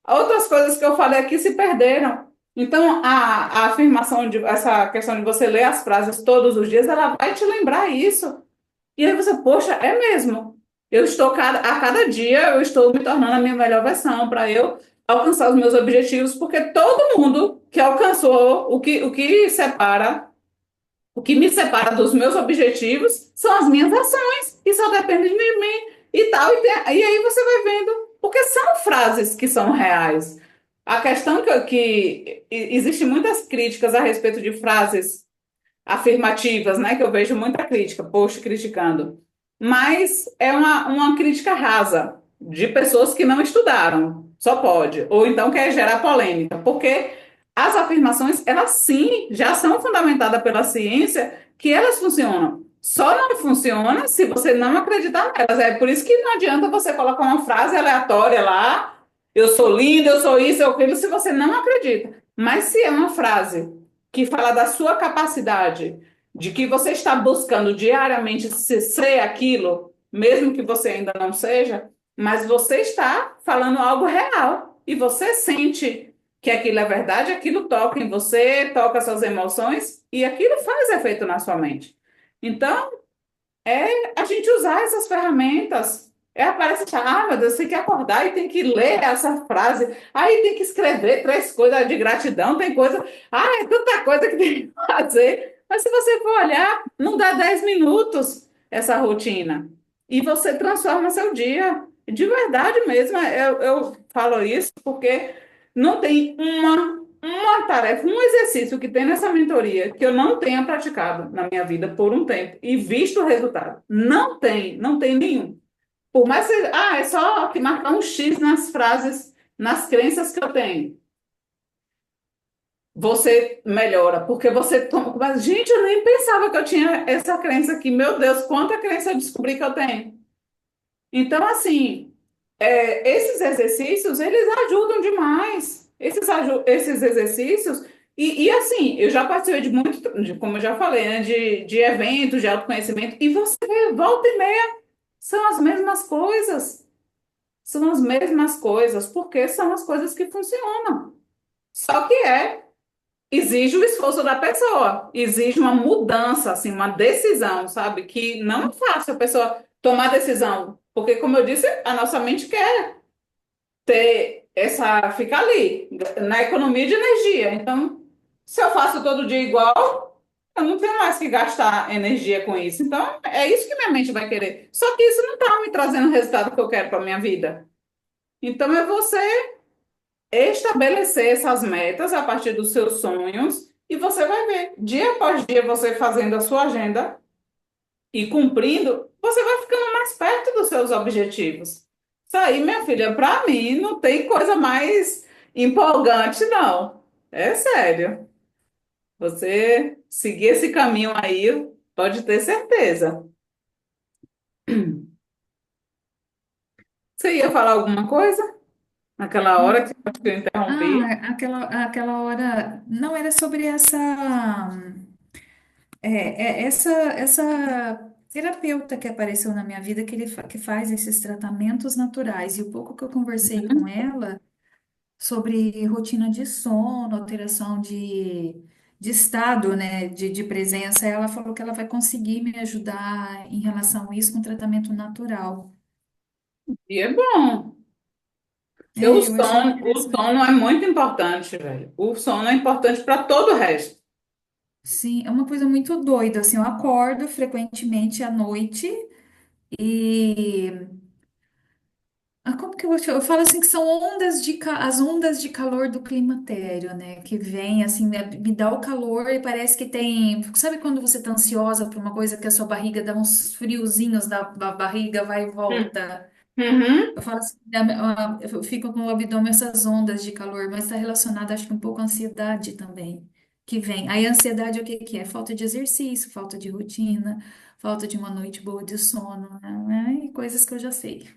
Outras coisas que eu falei aqui se perderam. Então, a afirmação de essa questão de você ler as frases todos os dias, ela vai te lembrar isso. E aí você, poxa, é mesmo. A cada dia eu estou me tornando a minha melhor versão para eu alcançar os meus objetivos, porque todo mundo que alcançou o que me separa dos meus objetivos são as minhas ações, e só depende de mim e tal. E aí você vai vendo, porque são frases que são reais. A questão que existe muitas críticas a respeito de frases afirmativas, né? Que eu vejo muita crítica, post criticando. Mas é uma crítica rasa, de pessoas que não estudaram, só pode. Ou então quer gerar polêmica, porque as afirmações, elas sim, já são fundamentadas pela ciência que elas funcionam. Só não funciona se você não acreditar nelas. É por isso que não adianta você colocar uma frase aleatória lá, eu sou linda, eu sou isso, eu aquilo, se você não acredita. Mas se é uma frase que fala da sua capacidade, de que você está buscando diariamente ser aquilo, mesmo que você ainda não seja, mas você está falando algo real e você sente que aquilo é verdade, aquilo toca em você, toca suas emoções e aquilo faz efeito na sua mente. Então, a gente usar essas ferramentas. Parece que, meu Deus, você tem que acordar e tem que ler essa frase. Aí tem que escrever três coisas de gratidão, tem coisa. É tanta coisa que tem que fazer. Mas se você for olhar, não dá 10 minutos essa rotina. E você transforma seu dia. De verdade mesmo, eu falo isso porque não tem uma tarefa, um exercício que tem nessa mentoria que eu não tenha praticado na minha vida por um tempo e visto o resultado. Não tem nenhum. Por mais que, é só que marcar um X nas frases, nas crenças que eu tenho. Você melhora, porque você toma. Mas, gente, eu nem pensava que eu tinha essa crença aqui. Meu Deus, quanta crença eu descobri que eu tenho. Então, assim, esses exercícios, eles ajudam demais. Esses exercícios, assim, eu já participei de muito, como eu já falei, né, de eventos de autoconhecimento, e você vê, volta e meia, são as mesmas coisas. São as mesmas coisas, porque são as coisas que funcionam. Só que exige o esforço da pessoa, exige uma mudança, assim, uma decisão, sabe? Que não é fácil a pessoa tomar decisão, porque, como eu disse, a nossa mente quer ficar ali, na economia de energia. Então, se eu faço todo dia igual, eu não tenho mais que gastar energia com isso. Então, é isso que minha mente vai querer. Só que isso não está me trazendo o resultado que eu quero para minha vida. Então, é você estabelecer essas metas a partir dos seus sonhos e você vai ver, dia após dia, você fazendo a sua agenda e cumprindo, você vai ficando mais perto dos seus objetivos. Isso aí, minha filha, para mim não tem coisa mais empolgante, não. É sério. Você seguir esse caminho aí, pode ter certeza. Você ia falar alguma coisa naquela hora que eu interrompi? Aquela hora, não era sobre essa terapeuta que apareceu na minha vida que faz esses tratamentos naturais. E o pouco que eu conversei com ela sobre rotina de sono, alteração de estado, né, de presença, ela falou que ela vai conseguir me ajudar em relação a isso com tratamento natural. E é bom. Porque o Eu achei sono, o interessante. sono é muito importante, velho. O sono é importante para todo o resto. Sim, é uma coisa muito doida, assim, eu acordo frequentemente à noite e como que eu falo assim que são as ondas de calor do climatério, né? Que vem assim, me dá o calor e parece que tem, sabe quando você tá ansiosa por uma coisa que a sua barriga dá uns friozinhos da barriga, vai e Hum. volta. Uhum. Eu falo assim, eu fico com o abdômen, essas ondas de calor, mas está relacionado, acho que um pouco à ansiedade também, que vem. Aí a ansiedade, o que que é? Falta de exercício, falta de rotina, falta de uma noite boa de sono, né? E coisas que eu já sei.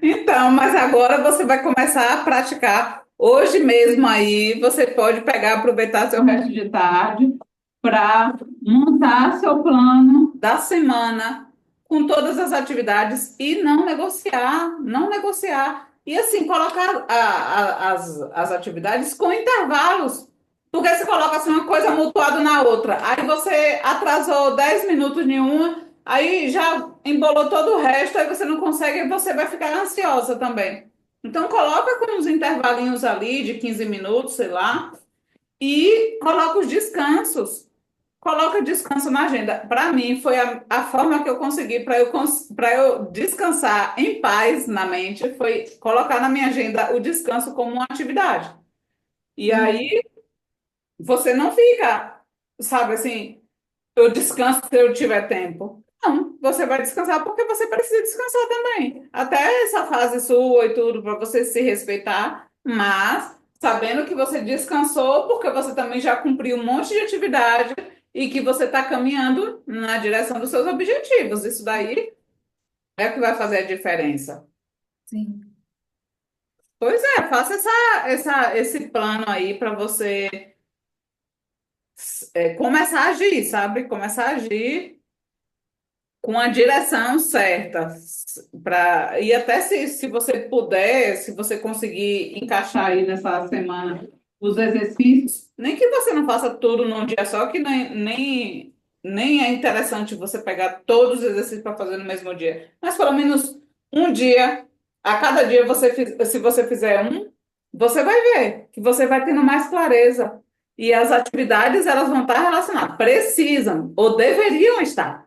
Então, mas agora você vai começar a praticar. Hoje mesmo aí, você pode pegar, aproveitar seu resto de tarde para montar seu plano da semana com todas as atividades e não negociar, não negociar. E assim, colocar as atividades com intervalos. Porque você coloca assim uma coisa mutuada na outra. Aí você atrasou 10 minutos em uma, aí já embolou todo o resto, aí você não consegue e você vai ficar ansiosa também. Então coloca com uns intervalinhos ali de 15 minutos, sei lá, e coloca os descansos. Coloca descanso na agenda. Para mim, foi a forma que eu consegui para eu descansar em paz na mente, foi colocar na minha agenda o descanso como uma atividade. E Uhum. aí você não fica, sabe assim, eu descanso se eu tiver tempo. Não, você vai descansar porque você precisa descansar também. Até essa fase sua e tudo, para você se respeitar, mas sabendo que você descansou porque você também já cumpriu um monte de atividade e que você está caminhando na direção dos seus objetivos. Isso daí é o que vai fazer a diferença. Sim, Pois é, faça esse plano aí para você começar a agir, sabe? Começar a agir com a direção certa para e até se você puder, se você conseguir encaixar aí nessa semana os exercícios, nem que você não faça tudo num dia só, que nem é interessante você pegar todos os exercícios para fazer no mesmo dia, mas pelo menos um dia, a cada dia se você fizer um, você vai ver que você vai tendo mais clareza e as atividades elas vão estar relacionadas, precisam ou deveriam estar.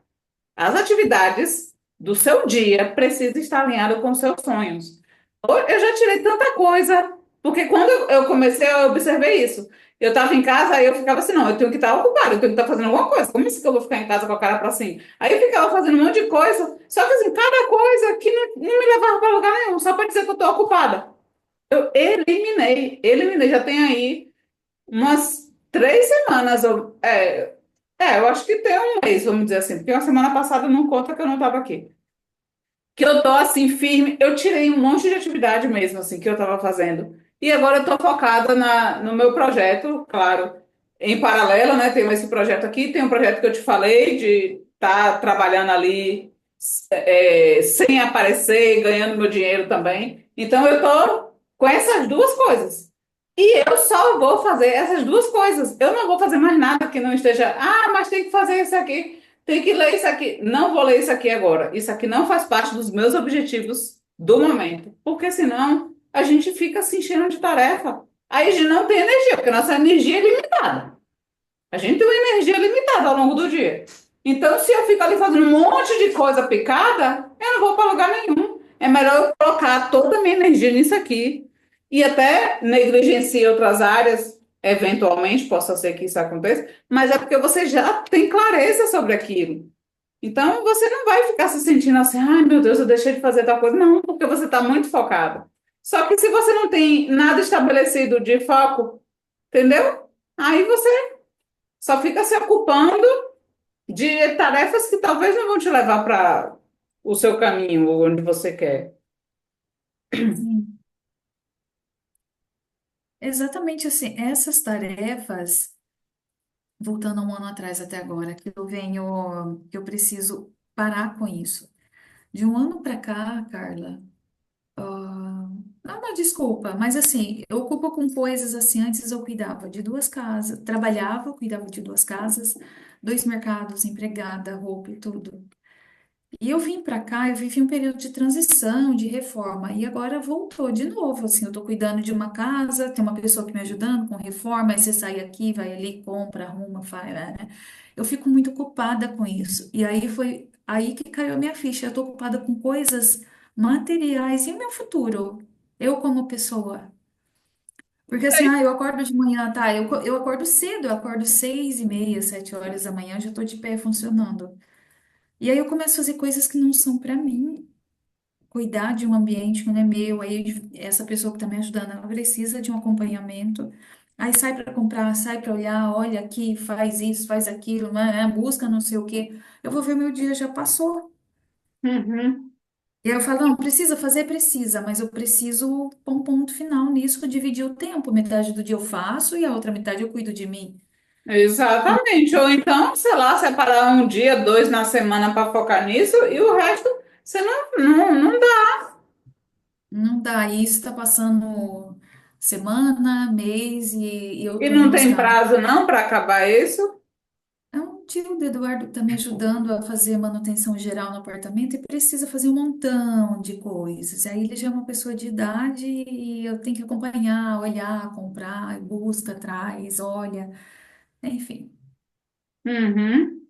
As atividades do seu dia precisam estar alinhadas com os seus sonhos. Eu já tirei tanta coisa, porque quando eu comecei, eu observei isso. Eu estava em casa, aí eu ficava assim, não, eu tenho que estar ocupada, eu tenho que estar fazendo alguma coisa. Como assim que eu vou ficar em casa com a cara para cima? Aí eu ficava fazendo um monte de coisa, só que assim, cada coisa que não me levava para lugar nenhum, só para dizer que eu estou ocupada. Eu eliminei, já tem aí umas 3 semanas, eu acho que tem um mês, vamos dizer assim, porque a semana passada não conta que eu não estava aqui. Que eu tô assim, firme, eu tirei um monte de atividade mesmo, assim, que eu estava fazendo. E agora eu tô focada no meu projeto, claro, em paralelo, né? Tenho esse projeto aqui, tem um projeto que eu te falei de estar trabalhando ali sem aparecer, ganhando meu dinheiro também. Então eu tô com essas duas coisas. E eu só vou fazer essas duas coisas. Eu não vou fazer mais nada que não esteja. Ah, mas tem que fazer isso aqui, tem que ler isso aqui. Não vou ler isso aqui agora. Isso aqui não faz parte dos meus objetivos do momento. Porque senão a gente fica se enchendo de tarefa. Aí a gente não tem energia, porque nossa energia é limitada. A gente tem uma energia limitada ao longo do dia. Então, se eu fico ali fazendo um monte de coisa picada, eu não vou para lugar nenhum. É melhor eu colocar toda a minha energia nisso aqui e até negligenciar outras áreas, eventualmente, possa ser que isso aconteça, mas é porque você já tem clareza sobre aquilo. Então, você não vai ficar se sentindo assim, ai meu Deus, eu deixei de fazer tal coisa. Não, porque você está muito focado. Só que se você não tem nada estabelecido de foco, entendeu? Aí você só fica se ocupando de tarefas que talvez não vão te levar para o seu caminho, onde você quer. sim. Exatamente assim, essas tarefas, voltando a um ano atrás até agora, que eu preciso parar com isso. De um ano para cá, Carla, não, não, desculpa, mas assim, eu ocupo com coisas assim, antes eu cuidava de duas casas, trabalhava, cuidava de duas casas, dois mercados, empregada, roupa e tudo. E eu vim para cá, eu vivi um período de transição, de reforma, e agora voltou de novo, assim, eu tô cuidando de uma casa, tem uma pessoa que me ajudando com reforma, aí você sai aqui, vai ali, compra, arruma, faz, né? Eu fico muito ocupada com isso. E aí foi aí que caiu a minha ficha, eu tô ocupada com coisas materiais e o meu futuro, eu como pessoa. Porque assim, eu acordo de manhã, tá? Eu acordo cedo, eu acordo 6h30, 7 horas da manhã, eu já tô de pé funcionando. E aí eu começo a fazer coisas que não são pra mim. cuidar de um ambiente que não é meu, aí essa pessoa que está me ajudando, ela precisa de um acompanhamento. Aí sai para comprar, sai para olhar, olha aqui, faz isso, faz aquilo, né, busca não sei o quê. Eu vou ver meu dia já passou. Uhum. E aí eu falo, não, precisa fazer, precisa, mas eu preciso pôr um ponto final nisso, dividir o tempo. Metade do dia eu faço e a outra metade eu cuido de mim. Exatamente. Ou então, sei lá, separar um dia, dois na semana para focar nisso e o resto você não dá. Não dá, isso tá passando semana, mês e eu E tô não num tem estado. prazo não para acabar isso. É um tio do Eduardo que tá me ajudando a fazer manutenção geral no apartamento e precisa fazer um montão de coisas. Aí ele já é uma pessoa de idade e eu tenho que acompanhar, olhar, comprar, busca, traz, olha, enfim. Uhum.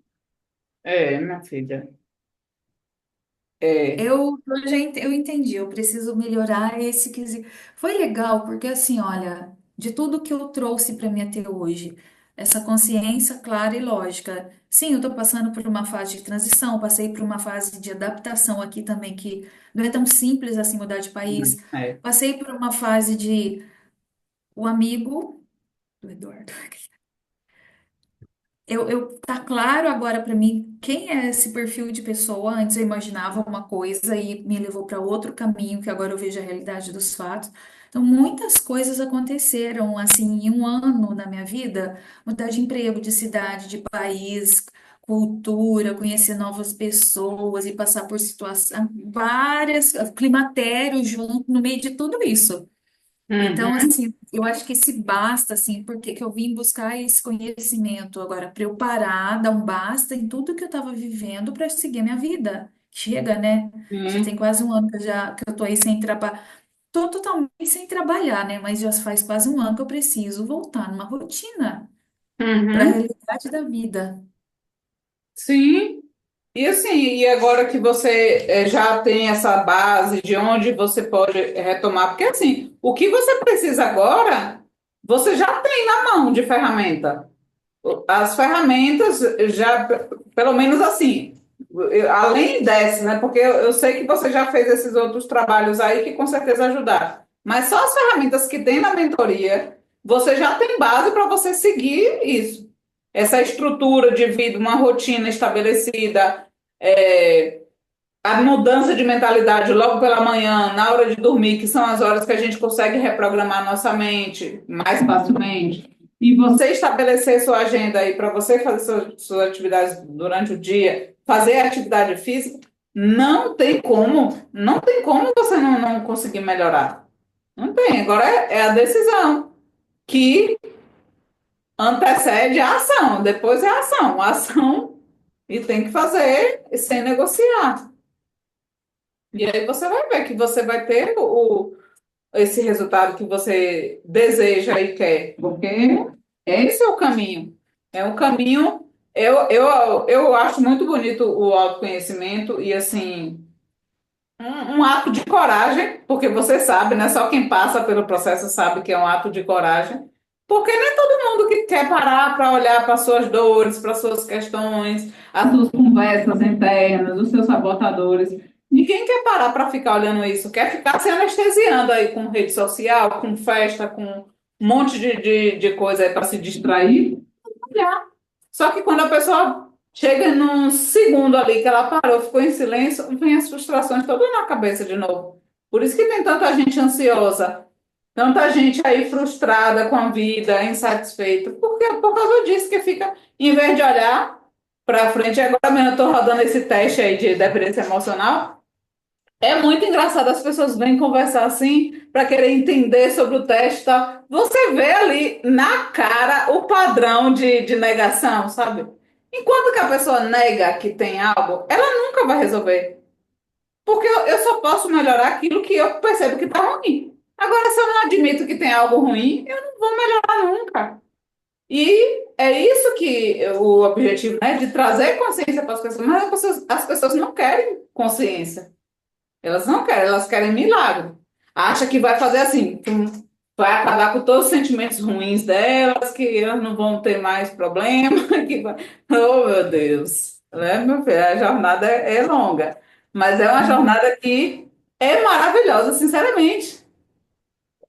É, minha filha. É. Eu entendi, eu preciso melhorar esse quesito. Foi legal, porque assim, olha, de tudo que eu trouxe para mim até hoje, essa consciência clara e lógica. Sim, eu estou passando por uma fase de transição, passei por uma fase de adaptação aqui também, que não é tão simples assim mudar de país. É. Passei por uma fase de o amigo do Eduardo. Tá claro agora para mim quem é esse perfil de pessoa. Antes eu imaginava uma coisa e me levou para outro caminho, que agora eu vejo a realidade dos fatos. Então, muitas coisas aconteceram assim em um ano na minha vida, mudar de emprego, de cidade, de país, cultura, conhecer novas pessoas e passar por situações, várias, climatérios junto no meio de tudo isso. Então, Uhum. assim, eu acho que se basta, assim, porque que eu vim buscar esse conhecimento agora, para eu parar, dar um basta em tudo que eu estava vivendo para seguir a minha vida. Chega, né? Já tem Sim. quase um ano que eu tô aí sem trabalhar. Tô totalmente sem trabalhar, né? Mas já faz quase um ano que eu preciso voltar numa rotina para a Uhum. realidade da vida. Sim. E assim, e agora que você já tem essa base de onde você pode retomar, porque assim, o que você precisa agora, você já tem na mão de ferramenta. As ferramentas já, pelo menos assim, além dessa, né? Porque eu sei que você já fez esses outros trabalhos aí que com certeza ajudaram. Mas só as ferramentas que tem na mentoria, você já tem base para você seguir isso. Essa estrutura de vida, uma rotina estabelecida, é, a mudança de mentalidade logo pela manhã, na hora de dormir, que são as horas que a gente consegue reprogramar nossa mente mais facilmente. E você estabelecer sua agenda aí para você fazer suas atividades durante o dia, fazer atividade física, não tem como você não conseguir melhorar. Não tem. Agora é a decisão que antecede a ação, depois é a ação e tem que fazer sem negociar. E aí você vai ver que você vai ter esse resultado que você deseja e quer, porque esse é o caminho. É um caminho. Eu acho muito bonito o autoconhecimento e assim um ato de coragem, porque você sabe, né? Só quem passa pelo processo sabe que é um ato de coragem. Porque não é todo mundo que quer parar para olhar para suas dores, para suas questões, as suas conversas internas, os seus sabotadores. Ninguém quer parar para ficar olhando isso, quer ficar se anestesiando aí com rede social, com festa, com um monte de coisa aí para se distrair. Olhar. Só que quando a pessoa chega num segundo ali que ela parou, ficou em silêncio, vem as frustrações todas na cabeça de novo. Por isso que tem tanta gente ansiosa, tanta gente aí frustrada com a vida, insatisfeita, porque por causa disso que fica, em vez de olhar para frente, agora mesmo eu estou rodando esse teste aí de dependência emocional. É muito engraçado, as pessoas vêm conversar assim para querer entender sobre o teste e tal. Você vê ali na cara o padrão de negação, sabe? Enquanto que a pessoa nega que tem algo, ela nunca vai resolver. Porque eu só posso melhorar aquilo que eu percebo que está ruim. Agora, se eu não admito que tem algo ruim, eu não vou melhorar nunca. E é isso que o objetivo, né, de trazer consciência para as pessoas. Mas as pessoas não querem consciência. Elas não querem, elas querem milagre. Acha que vai fazer assim, vai acabar com todos os sentimentos ruins delas, que elas não vão ter mais problema, que vai... Oh, meu Deus. Né, meu filho? A jornada é longa, mas é uma jornada que é maravilhosa, sinceramente.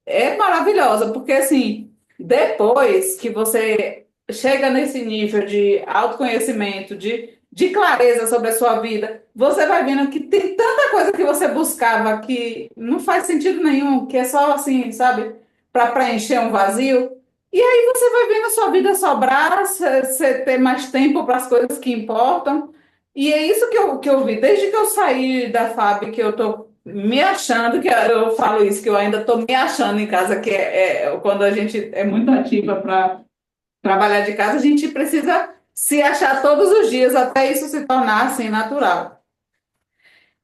É maravilhosa, porque assim, depois que você chega nesse nível de autoconhecimento, de clareza sobre a sua vida, você vai vendo que tem tanta coisa que você buscava que não faz sentido nenhum, que é só assim, sabe, para preencher um vazio. E aí você vai vendo a sua vida sobrar, você ter mais tempo para as coisas que importam. E é isso que eu vi. Desde que eu saí da FAB, que eu tô me achando, que eu falo isso, que eu ainda tô me achando em casa, que quando a gente é muito ativa para trabalhar de casa, a gente precisa se achar todos os dias até isso se tornar assim natural.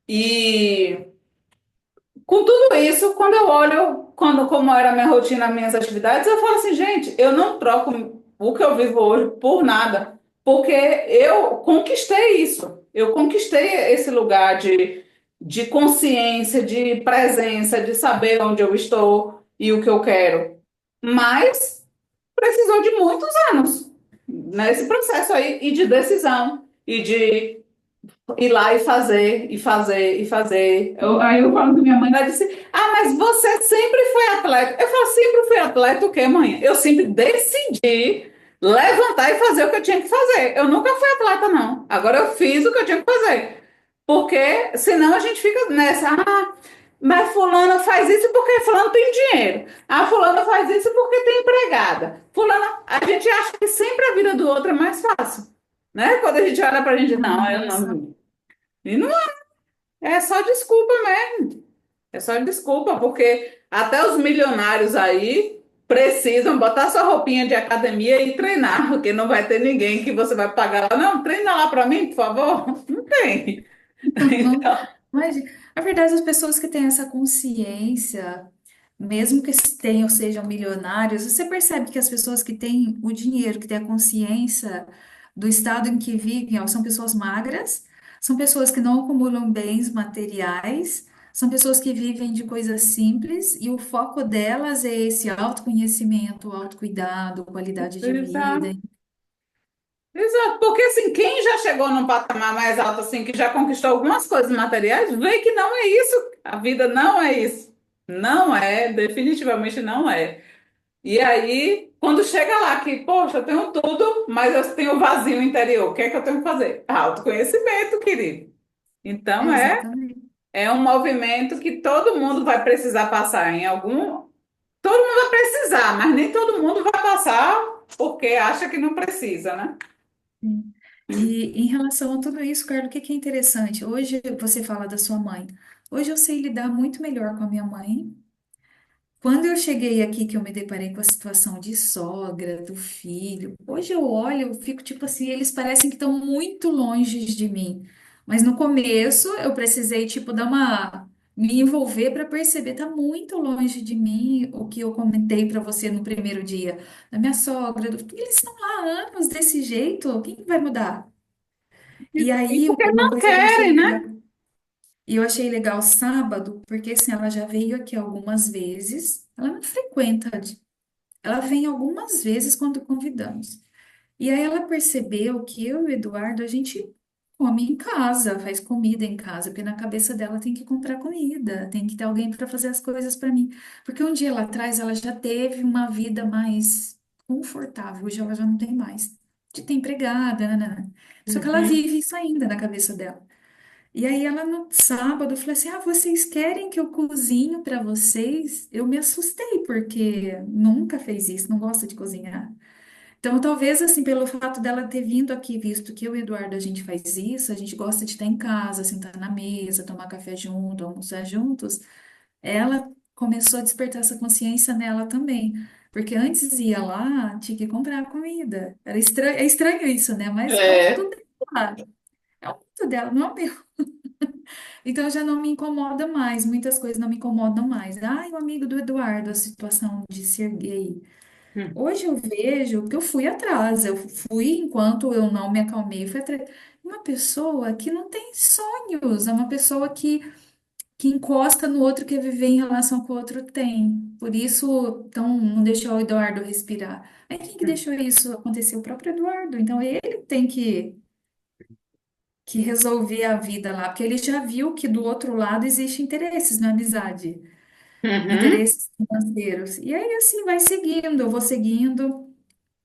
E com tudo isso, quando eu olho como era a minha rotina, as minhas atividades, eu falo assim, gente, eu não troco o que eu vivo hoje por nada, porque eu conquistei isso. Eu conquistei esse lugar de consciência, de presença, de saber onde eu estou e o que eu quero. Mas precisou de muitos anos nesse processo aí e de decisão e de ir lá e fazer, e fazer, e fazer. Aí eu falo com minha mãe, ela disse: Ah, mas você sempre foi atleta. Eu falo: Sempre fui atleta, o quê, mãe? Eu sempre decidi levantar e fazer o que eu tinha que fazer. Eu nunca fui atleta, não. Agora eu fiz o que eu tinha que fazer. Porque senão a gente fica nessa: mas fulana faz isso porque fulano tem dinheiro. Ah, fulana faz isso porque tem empregada. Fulana, a gente acha que sempre a vida do outro é mais fácil. Né? Quando a gente olha pra gente, não, eu Nossa. não. E não é só desculpa mesmo. É só desculpa, porque até os milionários aí precisam botar sua roupinha de academia e treinar, porque não vai ter ninguém que você vai pagar lá. Não, treina lá para mim, por favor. Não tem. Não, Então, mas, na verdade, as pessoas que têm essa consciência, mesmo que tenham, sejam milionários, você percebe que as pessoas que têm o dinheiro, que têm a consciência do estado em que vivem, ó, são pessoas magras, são pessoas que não acumulam bens materiais, são pessoas que vivem de coisas simples e o foco delas é esse autoconhecimento, autocuidado, qualidade de vida. exato. Exato, porque assim, quem já chegou num patamar mais alto, assim, que já conquistou algumas coisas materiais, vê que não é isso. A vida não é isso. Não é, definitivamente não é. E aí, quando chega lá que, poxa, eu tenho tudo, mas eu tenho vazio interior, o que é que eu tenho que fazer? Autoconhecimento, querido. Então, Exatamente. é um movimento que todo mundo vai precisar passar em algum. Todo mundo vai precisar, mas nem todo mundo vai passar porque acha que não precisa, né? Sim. E em relação a tudo isso, Carlos, o que que é interessante? Hoje você fala da sua mãe. Hoje eu sei lidar muito melhor com a minha mãe. Quando eu cheguei aqui, que eu me deparei com a situação de sogra, do filho, hoje eu olho, eu fico tipo assim, eles parecem que estão muito longe de mim. Mas no começo eu precisei, tipo, dar uma, me envolver para perceber, tá muito longe de mim o que eu comentei para você no primeiro dia, da minha sogra, eles estão lá há anos desse jeito, quem que vai mudar? E E aí, porque uma não coisa que eu achei querem, legal, né? e eu achei legal sábado, porque assim, ela já veio aqui algumas vezes, ela não frequenta. Ela vem algumas vezes quando convidamos. E aí ela percebeu que eu e o Eduardo, a gente come em casa, faz comida em casa, porque na cabeça dela tem que comprar comida, tem que ter alguém para fazer as coisas para mim. Porque um dia lá atrás ela já teve uma vida mais confortável, hoje ela já não tem mais. De ter empregada, né? Só que ela Uhum. vive isso ainda na cabeça dela. E aí ela no sábado falou assim: Ah, vocês querem que eu cozinho para vocês? Eu me assustei, porque nunca fez isso, não gosta de cozinhar. Então, talvez assim, pelo fato dela ter vindo aqui, visto que eu e o Eduardo a gente faz isso, a gente gosta de estar em casa, sentar na mesa, tomar café junto, almoçar juntos, ela começou a despertar essa consciência nela também. Porque antes ia lá, tinha que comprar comida. Era estranho, é estranho isso, né? Mas é o mundo É. dela. É o mundo dela, não é o meu. Então já não me incomoda mais, muitas coisas não me incomodam mais. Ai, o amigo do Eduardo, a situação de ser gay. Hoje eu vejo que eu fui atrás, eu fui enquanto eu não me acalmei, fui atrás. Uma pessoa que não tem sonhos, é uma pessoa que encosta no outro, quer viver em relação com o outro tem. Por isso, então, não deixou o Eduardo respirar. Aí quem que deixou isso acontecer? O próprio Eduardo. Então ele tem que que resolvia a vida lá, porque ele já viu que do outro lado existem interesses na amizade, Uhum. interesses financeiros. E aí assim vai seguindo, eu vou seguindo.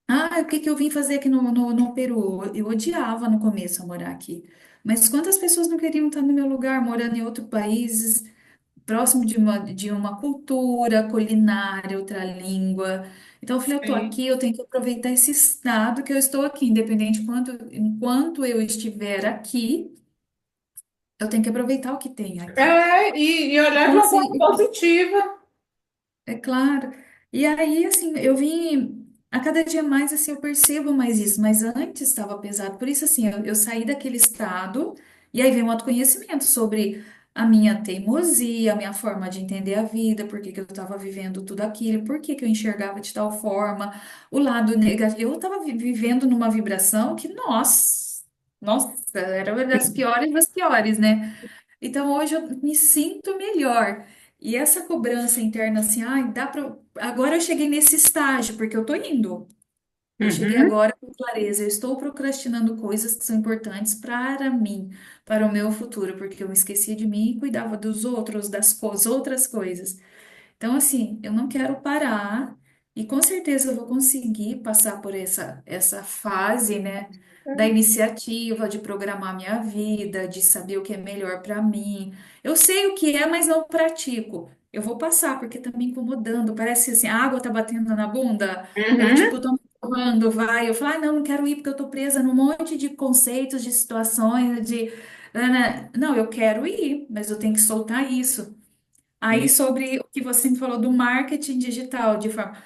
Ah, o que que eu vim fazer aqui no Peru? Eu odiava no começo morar aqui. Mas quantas pessoas não queriam estar no meu lugar, morando em outro país, próximo de uma cultura, culinária, outra língua? Então eu falei, eu tô Sim. aqui, eu tenho que aproveitar esse estado que eu estou aqui, independente enquanto eu estiver aqui, eu tenho que aproveitar o que tem aqui. E olhar de Então, uma forma assim, positiva. é claro. E aí, assim, eu vim, a cada dia mais, assim, eu percebo mais isso, mas antes estava pesado. Por isso, assim, eu saí daquele estado, e aí vem um autoconhecimento sobre a minha teimosia, a minha forma de entender a vida, por que que eu estava vivendo tudo aquilo, por que que eu enxergava de tal forma, o lado negativo. Eu estava vivendo numa vibração que, nossa, era uma das piores, né? Então hoje eu me sinto melhor. E essa cobrança interna assim, ai, dá para. Agora eu cheguei nesse estágio, porque eu tô indo. Eu cheguei Uhum. agora com clareza. Eu estou procrastinando coisas que são importantes para mim, para o meu futuro, porque eu me esquecia de mim e cuidava dos outros, outras coisas. Então, assim, eu não quero parar e com certeza eu vou conseguir passar por essa fase, né, da iniciativa, de programar minha vida, de saber o que é melhor para mim. Eu sei o que é, mas não pratico. Eu vou passar, porque tá me incomodando. Parece assim, a água tá batendo na bunda. Eu, tipo, Uhum. tô me empurrando, vai. Eu falo, ah, não, não quero ir porque eu tô presa num monte de conceitos, de situações, de. Não, eu quero ir, mas eu tenho que soltar isso. Aí, sobre o que você me falou do marketing digital, de forma.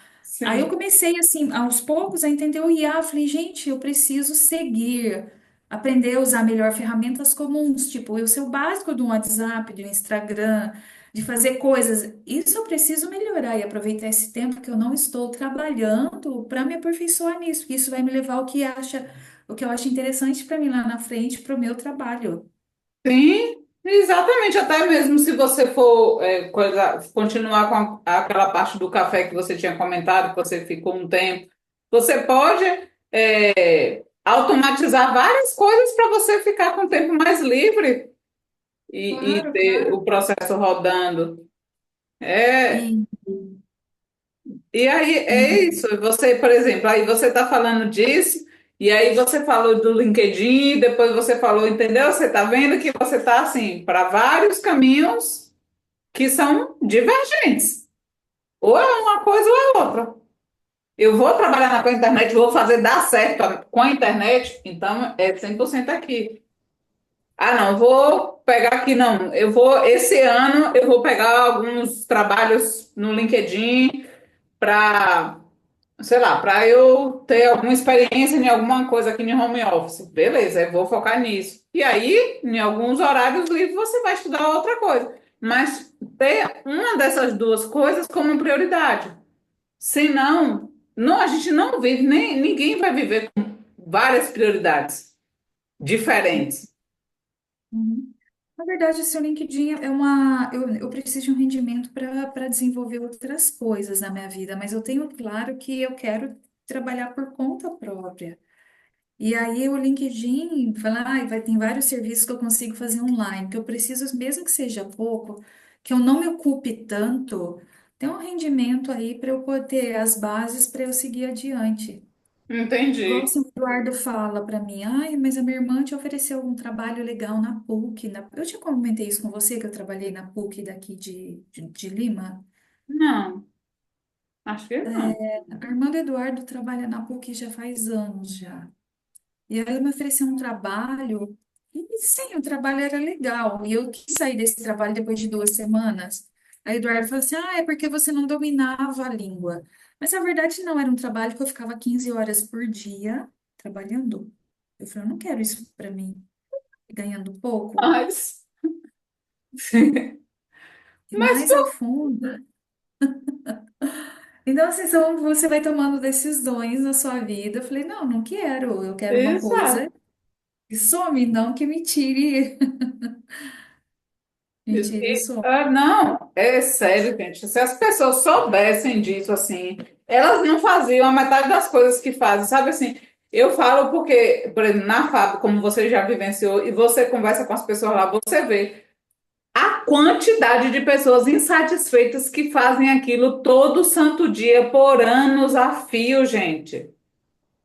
Aí eu Sim. comecei, assim, aos poucos, a entender o IA. Falei, gente, eu preciso seguir, aprender a usar melhor ferramentas comuns, tipo, eu sei o básico do WhatsApp, do Instagram, de fazer coisas. Isso eu preciso melhorar e aproveitar esse tempo que eu não estou trabalhando para me aperfeiçoar nisso, porque isso vai me levar o que eu acho interessante para mim lá na frente, para o meu trabalho. Sim, exatamente. Até mesmo se você for continuar com aquela parte do café que você tinha comentado, que você ficou um tempo, você pode automatizar várias coisas para você ficar com o tempo mais livre e Claro, ter claro. o processo rodando. É, E, e aí é e isso. Você, por exemplo, aí você está falando disso, e aí você falou do LinkedIn, depois você falou, entendeu? Você está vendo que você está assim para vários caminhos que são divergentes. Ou é uma coisa ou é outra. Eu vou trabalhar com a internet, vou fazer dar certo com a internet, então é 100% aqui. Ah, não, vou pegar aqui, não. Esse ano, eu vou pegar alguns trabalhos no LinkedIn para, sei lá, para eu ter alguma experiência em alguma coisa aqui no home office. Beleza, eu vou focar nisso. E aí, em alguns horários livres, você vai estudar outra coisa. Mas ter uma dessas duas coisas como prioridade. Senão, não, a gente não vive, nem ninguém vai viver com várias prioridades diferentes. uhum. Na verdade, o seu LinkedIn é uma. Eu preciso de um rendimento para desenvolver outras coisas na minha vida, mas eu tenho claro que eu quero trabalhar por conta própria. E aí o LinkedIn fala, ah, tem vários serviços que eu consigo fazer online, que eu preciso, mesmo que seja pouco, que eu não me ocupe tanto, ter um rendimento aí para eu poder ter as bases para eu seguir adiante. Igual Entendi. assim, o Eduardo fala para mim, ai, mas a minha irmã te ofereceu um trabalho legal na PUC. Eu te comentei isso com você, que eu trabalhei na PUC daqui de Lima. Não, acho que não. A irmã do Eduardo trabalha na PUC já faz anos já. E ela me ofereceu um trabalho, e sim, o trabalho era legal. E eu quis sair desse trabalho depois de 2 semanas. Aí o Eduardo falou assim: ah, é porque você não dominava a língua. Mas na verdade não, era um trabalho que eu ficava 15 horas por dia trabalhando. Eu falei: eu não quero isso para mim, ganhando pouco. Mas, E mas mais a fundo. Então, assim, você vai tomando decisões na sua vida. Eu falei: não, não quero. Eu quero uma coisa exato. que some, não que me tire, me tire o sono. Não, é sério, gente. Se as pessoas soubessem disso assim, elas não faziam a metade das coisas que fazem, sabe assim? Eu falo porque, por exemplo, na fábrica, como você já vivenciou, e você conversa com as pessoas lá, você vê a quantidade de pessoas insatisfeitas que fazem aquilo todo santo dia, por anos a fio, gente.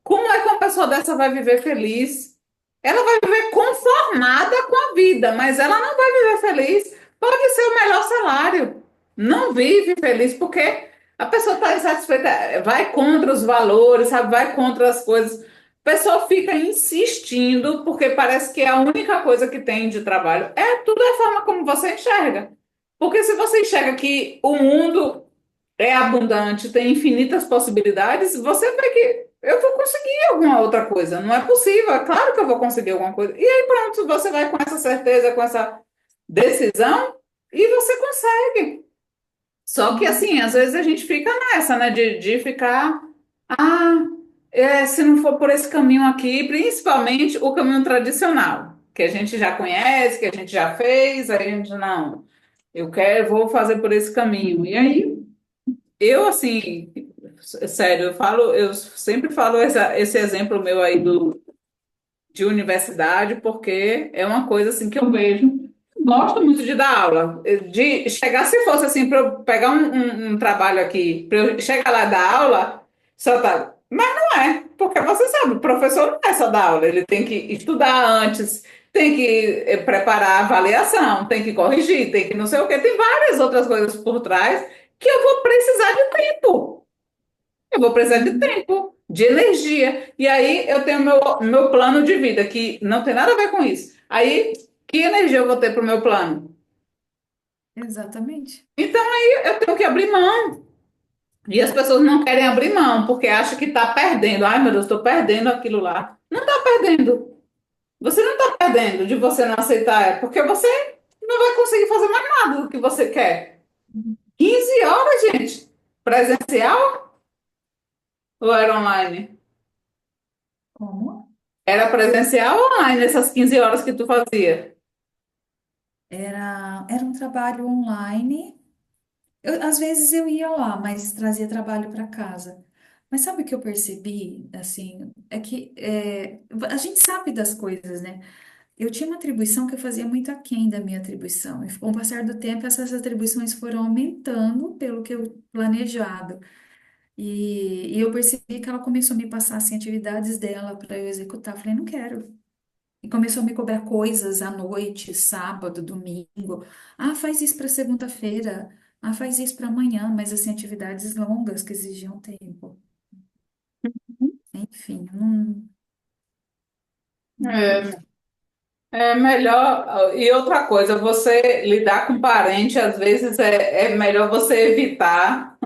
Como é que uma pessoa dessa vai viver feliz? Ela vai viver conformada com a vida, mas ela não vai viver feliz. Pode ser o melhor salário. Não vive feliz porque a pessoa está insatisfeita, vai contra os valores, sabe? Vai contra as coisas. A pessoa fica insistindo porque parece que é a única coisa que tem de trabalho. É tudo a forma como você enxerga. Porque se você enxerga que o mundo é abundante, tem infinitas possibilidades, você vê que eu vou conseguir alguma outra coisa. Não é possível, é claro que eu vou conseguir alguma coisa. E aí pronto, você vai com essa certeza, com essa decisão e você consegue. Só que Uhum. assim, às vezes a gente fica nessa, né, de ficar, ah, se não for por esse caminho aqui, principalmente o caminho tradicional, que a gente já conhece, que a gente já fez, aí a gente não, eu quero, vou fazer por esse caminho. E aí eu, assim, sério, eu sempre falo esse exemplo meu aí de universidade, porque é uma coisa, assim, que eu vejo. Gosto muito de dar aula. De chegar, se fosse assim, para eu pegar um trabalho aqui, para eu chegar lá e dar aula, só tá. Mas não é, porque você sabe, o professor não é só dar aula, ele tem que estudar antes, tem que preparar a avaliação, tem que corrigir, tem que não sei o quê, tem várias outras coisas por trás que eu vou precisar de tempo. Eu vou precisar de Uhum. tempo, de energia. E aí eu tenho meu plano de vida, que não tem nada a ver com isso. Aí, que energia eu vou ter para o meu plano? Exatamente. Então aí eu tenho que abrir mão. E as pessoas não querem abrir mão, porque acham que está perdendo. Ai, meu Deus, estou perdendo aquilo lá. Não está perdendo. Você não está perdendo de você não aceitar, é porque você não vai conseguir fazer mais nada do que você quer. 15 horas, gente. Presencial ou era online? Como? Era presencial ou online essas 15 horas que tu fazia? Era um trabalho online. Às vezes eu ia lá, mas trazia trabalho para casa. Mas sabe o que eu percebi? Assim, é que a gente sabe das coisas, né? Eu tinha uma atribuição que eu fazia muito aquém da minha atribuição. E com o passar do tempo, essas atribuições foram aumentando pelo que eu planejado. E eu percebi que ela começou a me passar assim, atividades dela para eu executar. Eu falei, não quero. E começou a me cobrar coisas à noite, sábado, domingo. Ah, faz isso para segunda-feira. Ah, faz isso para amanhã. Mas assim, atividades longas que exigiam tempo. Enfim, eu não É, curto. é melhor. E outra coisa, você lidar com parente, às vezes é melhor você evitar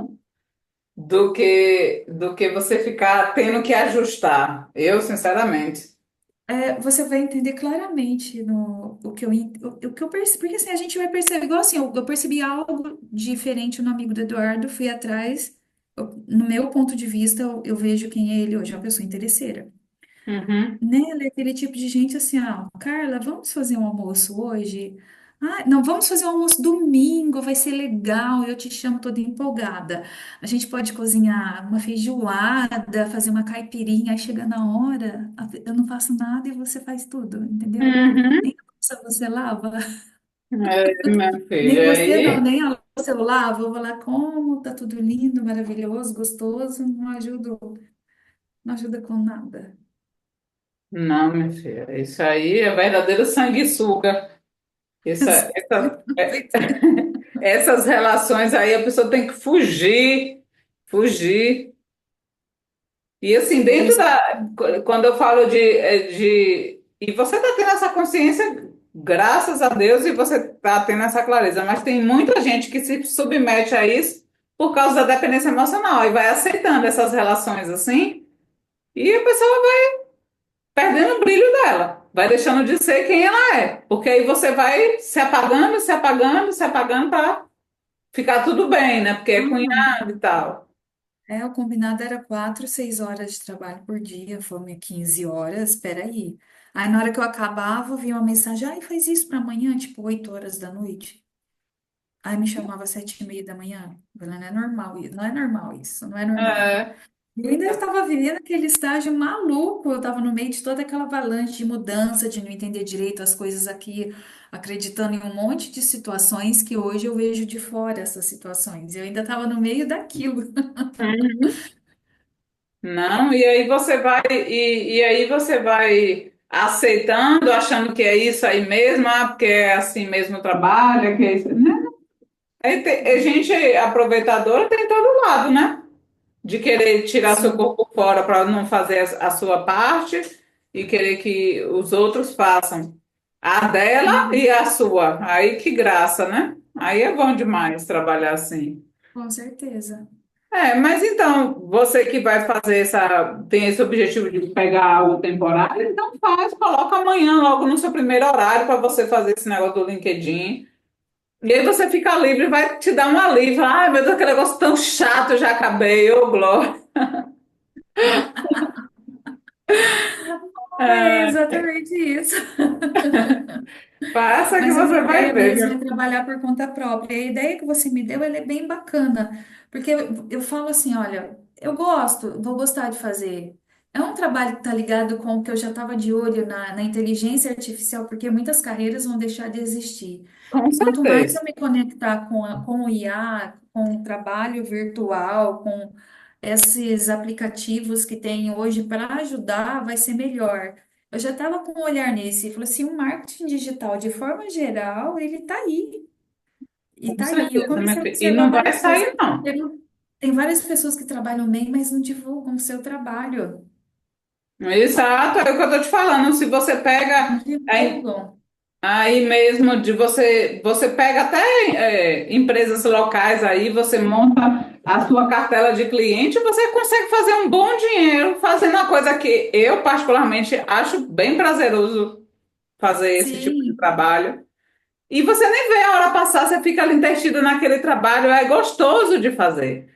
do que você ficar tendo que ajustar. Eu, sinceramente. Você vai entender claramente o que eu percebi, porque assim, a gente vai perceber, igual assim, eu percebi algo diferente no amigo do Eduardo, fui atrás, no meu ponto de vista, eu vejo quem é ele hoje, é uma pessoa interesseira. Uhum. Né? Ele é aquele tipo de gente assim, ah, Carla, vamos fazer um almoço hoje? Ah, não, vamos fazer um almoço domingo, vai ser legal, eu te chamo toda empolgada. A gente pode cozinhar uma feijoada, fazer uma caipirinha, aí chega na hora, eu não faço nada e você faz tudo, entendeu? Uhum. Nem a louça você lava, Minha nem filha, você não, aí. nem a louça eu lavo, eu vou lá como, tá tudo lindo, maravilhoso, gostoso, não ajuda com nada. Não, minha filha, isso aí é verdadeiro sanguessuga. Essas relações aí a pessoa tem que fugir, fugir. E assim, Eu dentro percebo. da. Quando eu falo e você está tendo essa consciência, graças a Deus, e você está tendo essa clareza, mas tem muita gente que se submete a isso por causa da dependência emocional e vai aceitando essas relações assim, e a pessoa vai perdendo o brilho dela, vai deixando de ser quem ela é, porque aí você vai se apagando, se apagando, se apagando para ficar tudo bem, né? Porque é cunhado e tal. O combinado era 4, 6 horas de trabalho por dia, foram 15 horas, espera aí. Aí na hora que eu acabava, vinha uma mensagem, ai, faz isso para amanhã, tipo 8 horas da noite. Aí me chamava às 7h30 da manhã. Eu falei, não é normal isso, não é normal isso, não é normal. É. Eu ainda estava vivendo aquele estágio maluco, eu estava no meio de toda aquela avalanche de mudança, de não entender direito as coisas aqui, acreditando em um monte de situações que hoje eu vejo de fora essas situações. Eu ainda estava no meio daquilo. Uhum. Não, e aí você vai aceitando, achando que é isso aí mesmo, porque é assim mesmo o trabalho, que é isso, né? A gente aproveitadora tem todo lado, né? De querer tirar seu Sim. corpo fora para não fazer a sua parte e querer que os outros façam a dela e Uhum. a sua. Aí que graça, né? Aí é bom demais trabalhar assim. Com certeza. É, mas então, você que vai fazer tem esse objetivo de pegar algo temporário, então faz, coloca amanhã logo no seu primeiro horário para você fazer esse negócio do LinkedIn. E aí você fica livre, vai te dar um alívio. Ai, meu Deus, aquele negócio tão chato, eu já acabei, ô Glória. É É, exatamente isso. faça que Mas a minha você vai ideia mesmo é ver. trabalhar por conta própria. A ideia que você me deu, ela é bem bacana, porque eu falo assim, olha, eu gosto, vou gostar de fazer. É um trabalho que está ligado com o que eu já estava de olho na inteligência artificial, porque muitas carreiras vão deixar de existir. Com E quanto mais certeza. eu me conectar com o IA, com o trabalho virtual, com esses aplicativos que tem hoje para ajudar, vai ser melhor. Eu já estava com um olhar nesse, e falou assim, o marketing digital, de forma geral, ele está aí. E Com está aí. Eu certeza, minha comecei a filha. E observar não vai várias coisas. sair, não. Tem várias pessoas que trabalham bem, mas não divulgam o seu trabalho. Exato, é o que eu tô te falando. Se você Não pega divulgam. aí mesmo de você pega até empresas locais aí, você monta a sua cartela de cliente, você consegue fazer um bom dinheiro fazendo uma coisa que eu particularmente acho bem prazeroso fazer esse tipo de Sim, trabalho. E você nem vê a hora passar, você fica ali entretido naquele trabalho, é gostoso de fazer.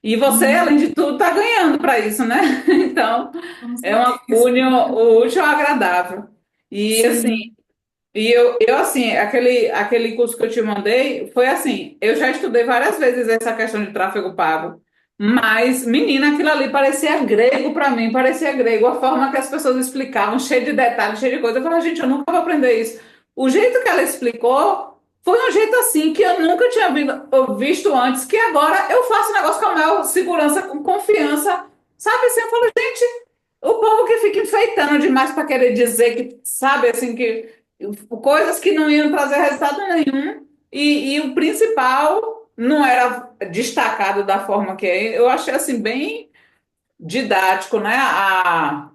E você, além de uhum, tudo, está ganhando para isso, né? Então, com é uma certeza. útil, o útil ao agradável. E assim, Sim. eu assim, aquele curso que eu te mandei, foi assim, eu já estudei várias vezes essa questão de tráfego pago, mas, menina, aquilo ali parecia grego para mim, parecia grego, a forma que as pessoas explicavam, cheio de detalhes, cheio de coisa. Eu falei, gente, eu nunca vou aprender isso. O jeito que ela explicou foi um jeito assim que eu nunca tinha visto antes, que agora eu faço um negócio com a maior segurança, com confiança, sabe assim, eu falo, o povo que fica enfeitando demais para querer dizer que, sabe, assim, que coisas que não iam trazer resultado nenhum e o principal não era destacado da forma que é. Eu achei, assim, bem didático, né? A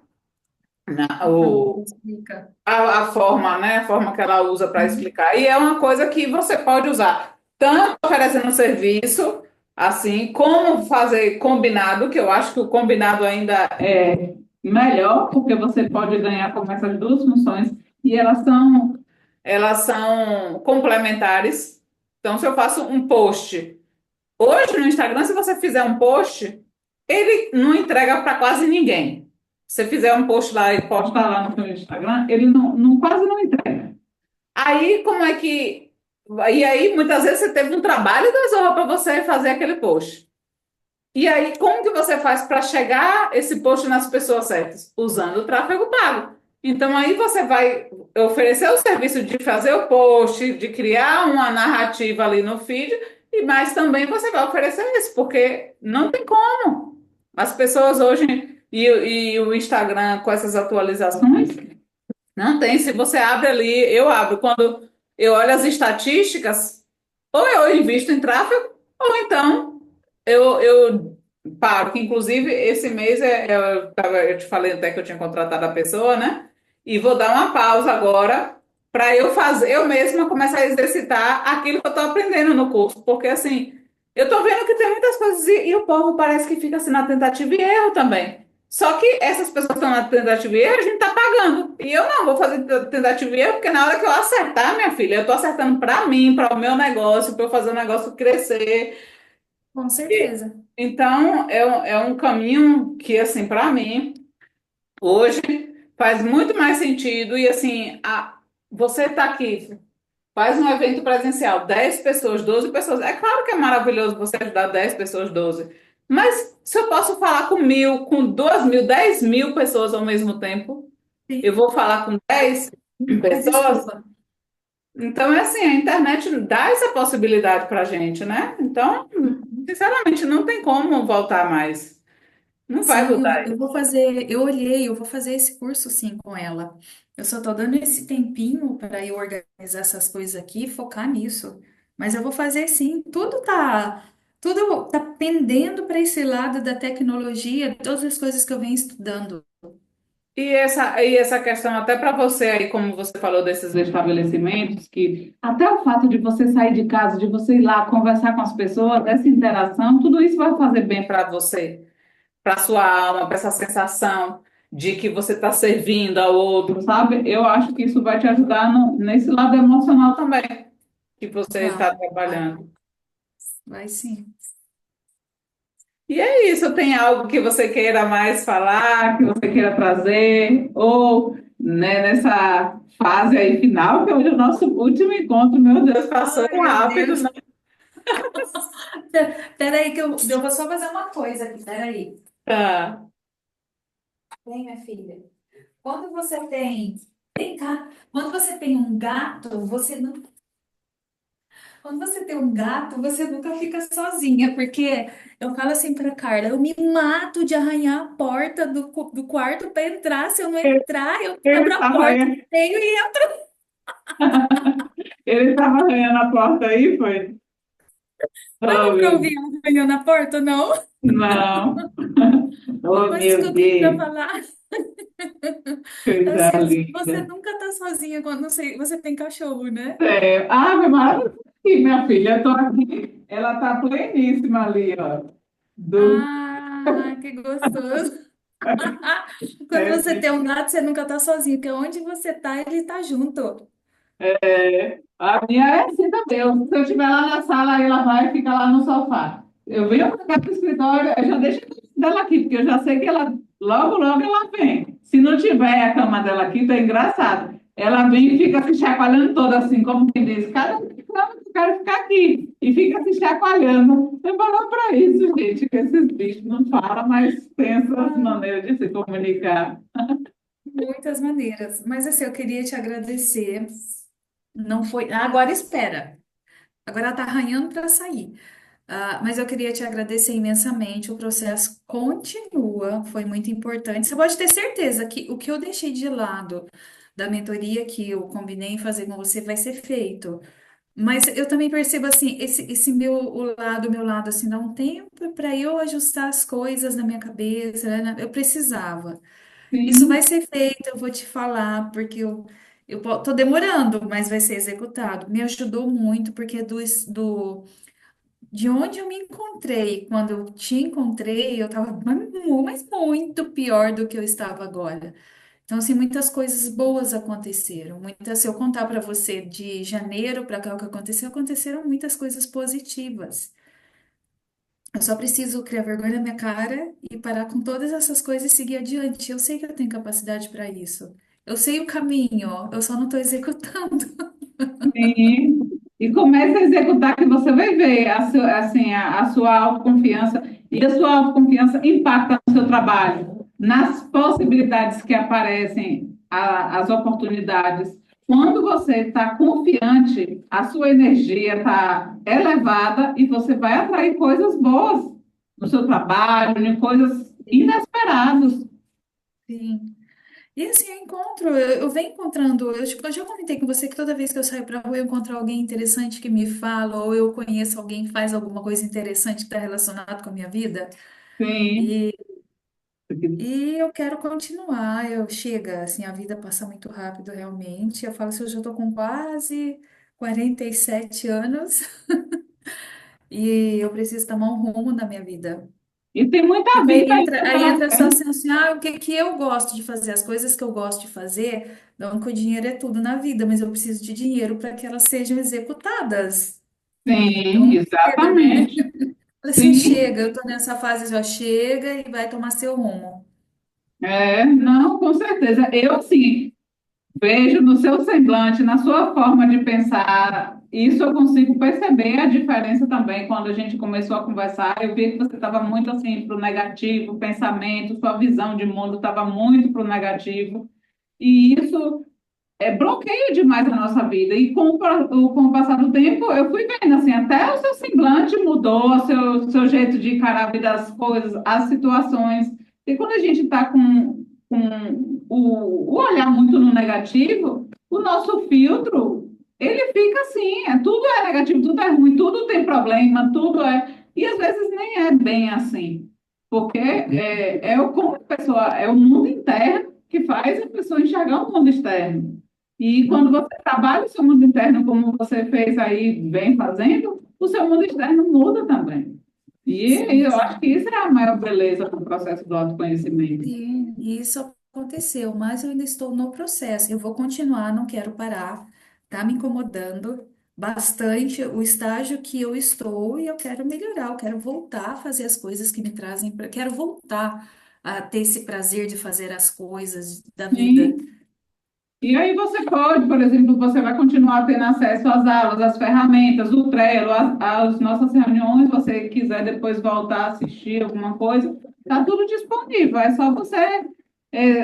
forma que explica. A forma, né? A forma que ela usa para Uhum, explicar. E é uma coisa que você pode usar tanto oferecendo serviço, assim, como fazer combinado, que eu acho que o combinado ainda é melhor, porque você pode ganhar com essas duas funções e elas são complementares. Então, se eu faço um post hoje no Instagram, se você fizer um post, ele não entrega para quase ninguém. Se você fizer um post lá e postar lá no seu Instagram, ele quase não entrega. Aí, como é que. E aí, muitas vezes, você teve um trabalho das horas para você fazer aquele post. E aí, como que você faz para chegar esse post nas pessoas certas? Usando o tráfego pago. Então, aí você vai oferecer o serviço de fazer o post, de criar uma narrativa ali no feed, e mais também você vai oferecer isso, porque não tem como. As pessoas hoje, e o Instagram com essas atualizações, não tem. Se você abre ali, eu abro, quando eu olho as estatísticas, ou eu invisto em tráfego, ou então eu paro, que inclusive esse mês eu te falei até que eu tinha contratado a pessoa, né? E vou dar uma pausa agora para eu fazer, eu mesma começar a exercitar aquilo que eu estou aprendendo no curso, porque assim, eu estou vendo que tem muitas coisas e o povo parece que fica assim na tentativa e erro também. Só que essas pessoas que estão na tentativa e erro, a gente está pagando. E eu não vou fazer tentativa e erro, porque na hora que eu acertar, minha filha, eu estou acertando para mim, para o meu negócio, para eu fazer o negócio crescer. com certeza. Então, é um caminho que, assim, para mim, hoje faz muito mais sentido. E, assim, você está aqui, faz um evento presencial, 10 pessoas, 12 pessoas. É claro que é maravilhoso você ajudar 10 pessoas, 12. Mas se eu posso falar com 1.000, com 2.000, 10.000 pessoas ao mesmo tempo, eu Sim. vou falar com 10 Ai, pessoas? desculpa. Então, é assim, a internet dá essa possibilidade para a gente, né? Então, sinceramente, não tem como voltar mais. Não vai Sim, mudar. eu vou fazer, eu olhei, eu vou fazer esse curso sim com ela. Eu só tô dando esse tempinho para eu organizar essas coisas aqui e focar nisso. Mas eu vou fazer sim. Tudo tá pendendo para esse lado da tecnologia, todas as coisas que eu venho estudando. E essa questão, até para você aí, como você falou desses estabelecimentos, que até o fato de você sair de casa, de você ir lá conversar com as pessoas, essa interação, tudo isso vai fazer bem para você, para sua alma, para essa sensação de que você está servindo ao outro, sabe? Eu acho que isso vai te ajudar nesse lado emocional também, que você está Vai, vai, trabalhando. vai sim. E é isso, tem algo que você queira mais falar, que você queira trazer, ou né, nessa fase aí final, que hoje é o nosso último encontro, meu Deus, passou Ai, meu rápido, Deus. né? Peraí, que eu vou só fazer uma coisa aqui, peraí. Tá. Vem, minha filha. Quando você tem. Vem cá. Quando você tem um gato, quando você tem um gato, você nunca fica sozinha, porque eu falo assim pra Carla, eu me mato de arranhar a porta do quarto pra entrar. Se eu não Ele entrar, eu ele abro a estava porta arranhando, tenho e entro. ele estava arranhando a porta aí, foi? Dava Oh, pra meu ouvir ela arranhando a porta, não? não. Oh, Mas o que meu eu tenho pra Deus, falar é coisa assim, você linda. nunca tá sozinha quando, não sei, você tem cachorro, né? É, Ave Maria, aqui, minha filha, eu tô aqui, ela tá pleníssima ali, ó. Do, Ah, que gostoso. Quando é, você tem um gato, você nunca tá sozinho, porque onde você tá, ele tá junto. a minha é assim também. Se eu estiver lá na sala, ela vai e fica lá no sofá. Eu venho para cá para o escritório, eu já deixo dela aqui, porque eu já sei que ela, logo, logo ela vem. Se não tiver a cama dela aqui, tá engraçado. Ela vem e fica se chacoalhando toda assim, como quem diz, cada um que cama, eu quero ficar aqui. E fica se chacoalhando. Eu falo para isso, gente, que esses bichos não falam, mas tem essas Ah, maneiras de se comunicar. muitas maneiras. Mas assim, eu queria te agradecer. Não foi. Agora espera. Agora ela tá arranhando para sair. Mas eu queria te agradecer imensamente. O processo continua, foi muito importante. Você pode ter certeza que o que eu deixei de lado da mentoria que eu combinei em fazer com você vai ser feito. Mas eu também percebo assim, esse meu lado assim, dá um tempo para eu ajustar as coisas na minha cabeça, né? Eu precisava. Isso vai Sim, ser feito, eu vou te falar, porque tô demorando, mas vai ser executado. Me ajudou muito, porque de onde eu me encontrei, quando eu te encontrei, eu estava mas muito pior do que eu estava agora. Então, assim, muitas coisas boas aconteceram. Muitas, se eu contar para você de janeiro para cá o que aconteceu, aconteceram muitas coisas positivas. Eu só preciso criar vergonha na minha cara e parar com todas essas coisas e seguir adiante. Eu sei que eu tenho capacidade para isso. Eu sei o caminho, eu só não estou executando. sim. E comece a executar que você vai ver a sua autoconfiança e a sua autoconfiança impacta no seu trabalho, nas possibilidades que aparecem, as oportunidades. Quando você está confiante, a sua energia está elevada e você vai atrair coisas boas no seu trabalho, em coisas inesperadas. Sim. E assim, eu venho encontrando, tipo, eu já comentei com você que toda vez que eu saio pra rua eu encontro alguém interessante que me fala, ou eu conheço alguém que faz alguma coisa interessante que está relacionado com a minha vida. Sim. E, e eu quero continuar. Chega, assim, a vida passa muito rápido realmente. Eu falo assim, eu já tô com quase 47 anos e eu preciso tomar um rumo na minha vida. E tem muita Porque vida ainda aí pela entra só frente. assim, o que que eu gosto de fazer, as coisas que eu gosto de fazer, não que o dinheiro é tudo na vida, mas eu preciso de dinheiro para que elas sejam executadas. Sim, Então, chega, né? exatamente. Fala assim, Sim, chega, eu tô nessa fase, já chega e vai tomar seu rumo. não, com certeza. Eu, sim, vejo no seu semblante, na sua forma de pensar, isso eu consigo perceber a diferença também quando a gente começou a conversar. Eu vi que você estava muito assim para o negativo, o pensamento, sua visão de mundo estava muito para o negativo. E isso bloqueia demais a nossa vida. E com o passar do tempo, eu fui vendo assim, até o seu semblante mudou, o seu jeito de encarar a vida, as coisas, as situações. E quando a gente está com o olhar muito no negativo, o nosso filtro, ele fica assim, tudo é negativo, tudo é ruim, tudo tem problema, tudo é... E às vezes nem é bem assim. Porque como a pessoa, é o mundo interno que faz a pessoa enxergar o mundo externo. E quando você trabalha o seu mundo interno, como você fez aí, vem fazendo, o seu mundo externo muda também. E Sim, eu acho sim. que isso é a maior beleza do processo do autoconhecimento. Sim, isso aconteceu, mas eu ainda estou no processo. Eu vou continuar, não quero parar. Tá me incomodando bastante o estágio que eu estou e eu quero melhorar. Eu quero voltar a fazer as coisas que me trazem, quero voltar a ter esse prazer de fazer as coisas da vida. Sim. E aí você pode, por exemplo, você vai continuar tendo acesso às aulas, às ferramentas, o Trello, às nossas reuniões, se você quiser depois voltar a assistir alguma coisa, está tudo disponível. É só você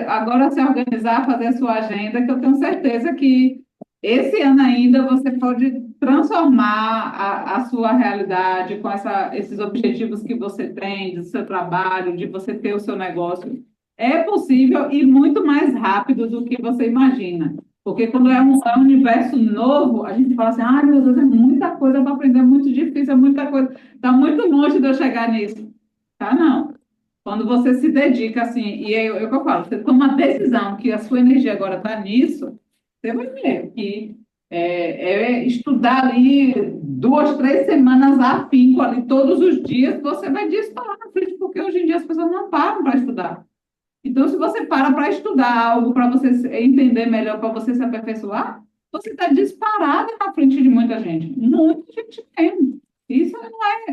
agora se organizar, fazer a sua agenda, que eu tenho certeza que esse ano ainda você pode transformar a sua realidade com esses objetivos que você tem, do seu trabalho, de você ter o seu negócio. É possível e muito mais rápido do que você imagina. Porque quando é um universo novo, a gente fala assim, ah, meu Deus, é muita coisa para aprender, é muito difícil, é muita coisa. Está muito longe de eu chegar nisso. Tá, não. Quando você se dedica assim, e é o que eu falo, você toma a decisão que a sua energia agora está nisso, você vai ver que estudar ali 2, 3 semanas a afinco ali todos os dias, você vai disparar na frente, porque hoje em dia as pessoas não param para estudar. Então, se você para estudar algo, para você entender melhor, para você se aperfeiçoar, você está disparado na frente de muita gente. Muita gente mesmo. Isso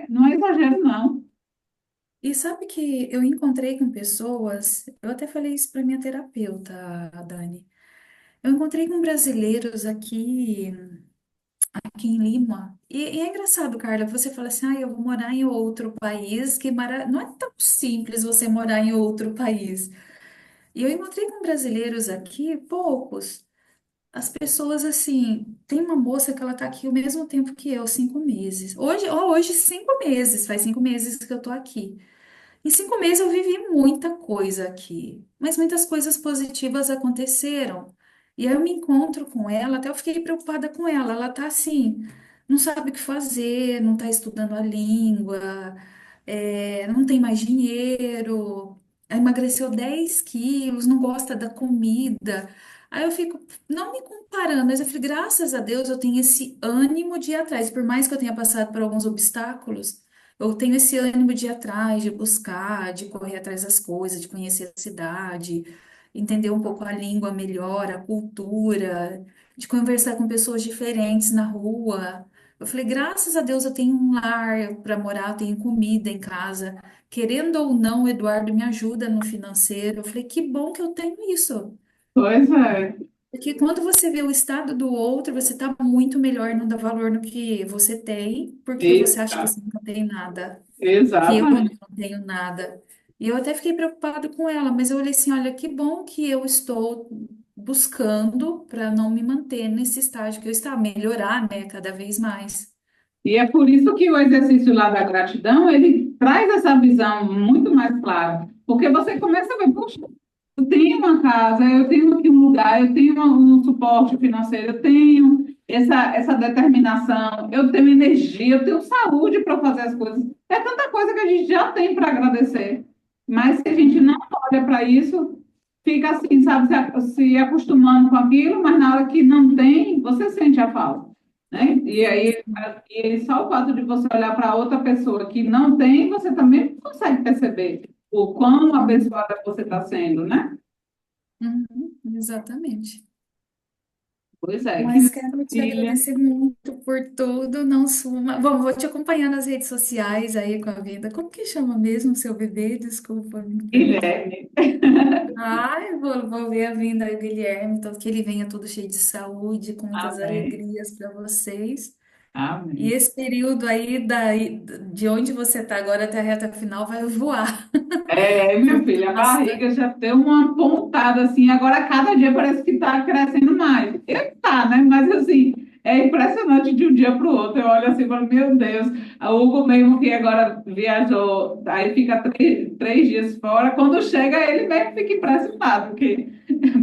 não é exagero, não. E sabe que eu encontrei com pessoas, eu até falei isso para minha terapeuta, a Dani. Eu encontrei com brasileiros aqui em Lima. E é engraçado, Carla, você fala assim, ah, eu vou morar em outro país, não é tão simples você morar em outro país. E eu encontrei com brasileiros aqui, poucos. As pessoas, assim, tem uma moça que ela tá aqui o mesmo tempo que eu, 5 meses. Hoje 5 meses, faz 5 meses que eu tô aqui. Em 5 meses eu vivi muita coisa aqui, mas muitas coisas positivas aconteceram. E aí eu me encontro com ela, até eu fiquei preocupada com ela. Ela tá assim, não sabe o que fazer, não tá estudando a língua, não tem mais dinheiro, emagreceu 10 quilos, não gosta da comida. Aí eu fico, não me comparando, mas eu falei, graças a Deus eu tenho esse ânimo de ir atrás, por mais que eu tenha passado por alguns obstáculos. Eu tenho esse ânimo de ir atrás, de buscar, de correr atrás das coisas, de conhecer a cidade, entender um pouco a língua melhor, a cultura, de conversar com pessoas diferentes na rua. Eu falei, graças a Deus eu tenho um lar para morar, eu tenho comida em casa. Querendo ou não, o Eduardo me ajuda no financeiro. Eu falei, que bom que eu tenho isso. Pois é. Porque quando você vê o estado do outro, você está muito melhor, não dá valor no que você tem, porque você acha que Exa- você não tem nada que eu Exatamente. não tenho nada. E eu até fiquei preocupada com ela, mas eu olhei assim, olha, que bom que eu estou buscando para não me manter nesse estágio que eu estava, melhorar, né, cada vez mais. E é por isso que o exercício lá da gratidão, ele traz essa visão muito mais clara. Porque você começa a ver, poxa, eu tenho uma casa, eu tenho aqui um lugar, eu tenho um suporte financeiro, eu tenho essa determinação, eu tenho energia, eu tenho saúde para fazer as coisas. É tanta coisa que a gente já tem para agradecer. Mas se a gente não olha para isso, fica assim, sabe, se acostumando com aquilo, mas na hora que não tem, você sente a falta, né? E aí, só o fato de você olhar para outra pessoa que não tem, você também consegue perceber o quão abençoada você está sendo, né? Uhum, exatamente. Pois é, que Mas quero te maravilha. agradecer muito por tudo, não suma. Bom, vou te acompanhar nas redes sociais aí com a vida. Como que chama mesmo seu bebê? Desculpa me perguntar. Guilherme. Ai, vou ver a vinda do Guilherme, então que ele venha todo cheio de saúde, com muitas Amém. alegrias para vocês. E Amém. esse período aí de onde você está agora até a reta final vai voar. É, minha Porque filha, a basta. barriga já deu uma pontada assim, agora cada dia parece que está crescendo mais. E tá, né? Mas assim, é impressionante de um dia para o outro. Eu olho assim e falo, meu Deus, a Hugo mesmo que agora viajou, aí fica 3 dias fora, quando chega ele mesmo fica impressionado, porque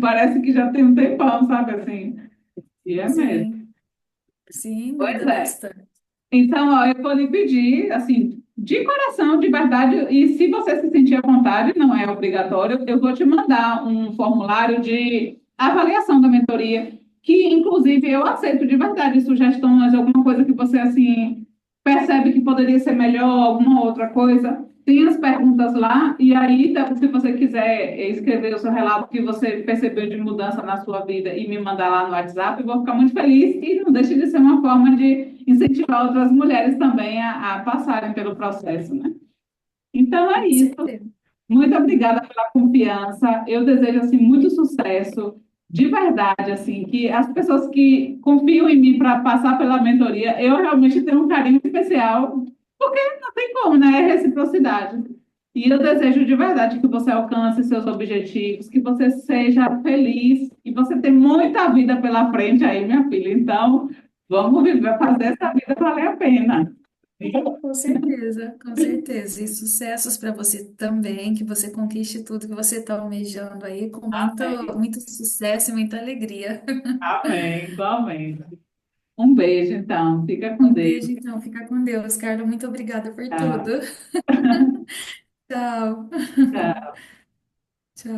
parece que já tem um tempão, sabe assim? E é mesmo. Sim, sim, Pois muda é. bastante. Então, ó, eu vou lhe pedir, assim, de coração, de verdade, e se você se sentir à vontade, não é obrigatório, eu vou te mandar um formulário de avaliação da mentoria, que inclusive eu aceito de verdade sugestões, alguma coisa que você, assim, percebe que poderia ser melhor, alguma outra coisa. Tem as perguntas lá, e aí, tá, se você quiser escrever o seu relato que você percebeu de mudança na sua vida e me mandar lá no WhatsApp, eu vou ficar muito feliz e não deixe de ser uma forma de incentivar outras mulheres também a passarem pelo processo, né? Então é Com isso. certeza. Muito obrigada pela confiança. Eu desejo assim muito sucesso, de verdade, assim, que as pessoas que confiam em mim para passar pela mentoria, eu realmente tenho um carinho especial, porque não tem como, né? É reciprocidade. E eu desejo de verdade que você alcance seus objetivos, que você seja feliz e você tem muita vida pela frente aí, minha filha. Então, vamos viver, fazer essa vida valer a pena. Com certeza, com certeza. E sucessos para você também, que você conquiste tudo que você está almejando aí com muito, Amém. muito sucesso e muita alegria. Amém. Igualmente. Um beijo, então. Fica com Um Deus. beijo, então. Fica com Deus, Carla. Muito obrigada por tudo. Tchau. Tchau. Tchau. Tchau.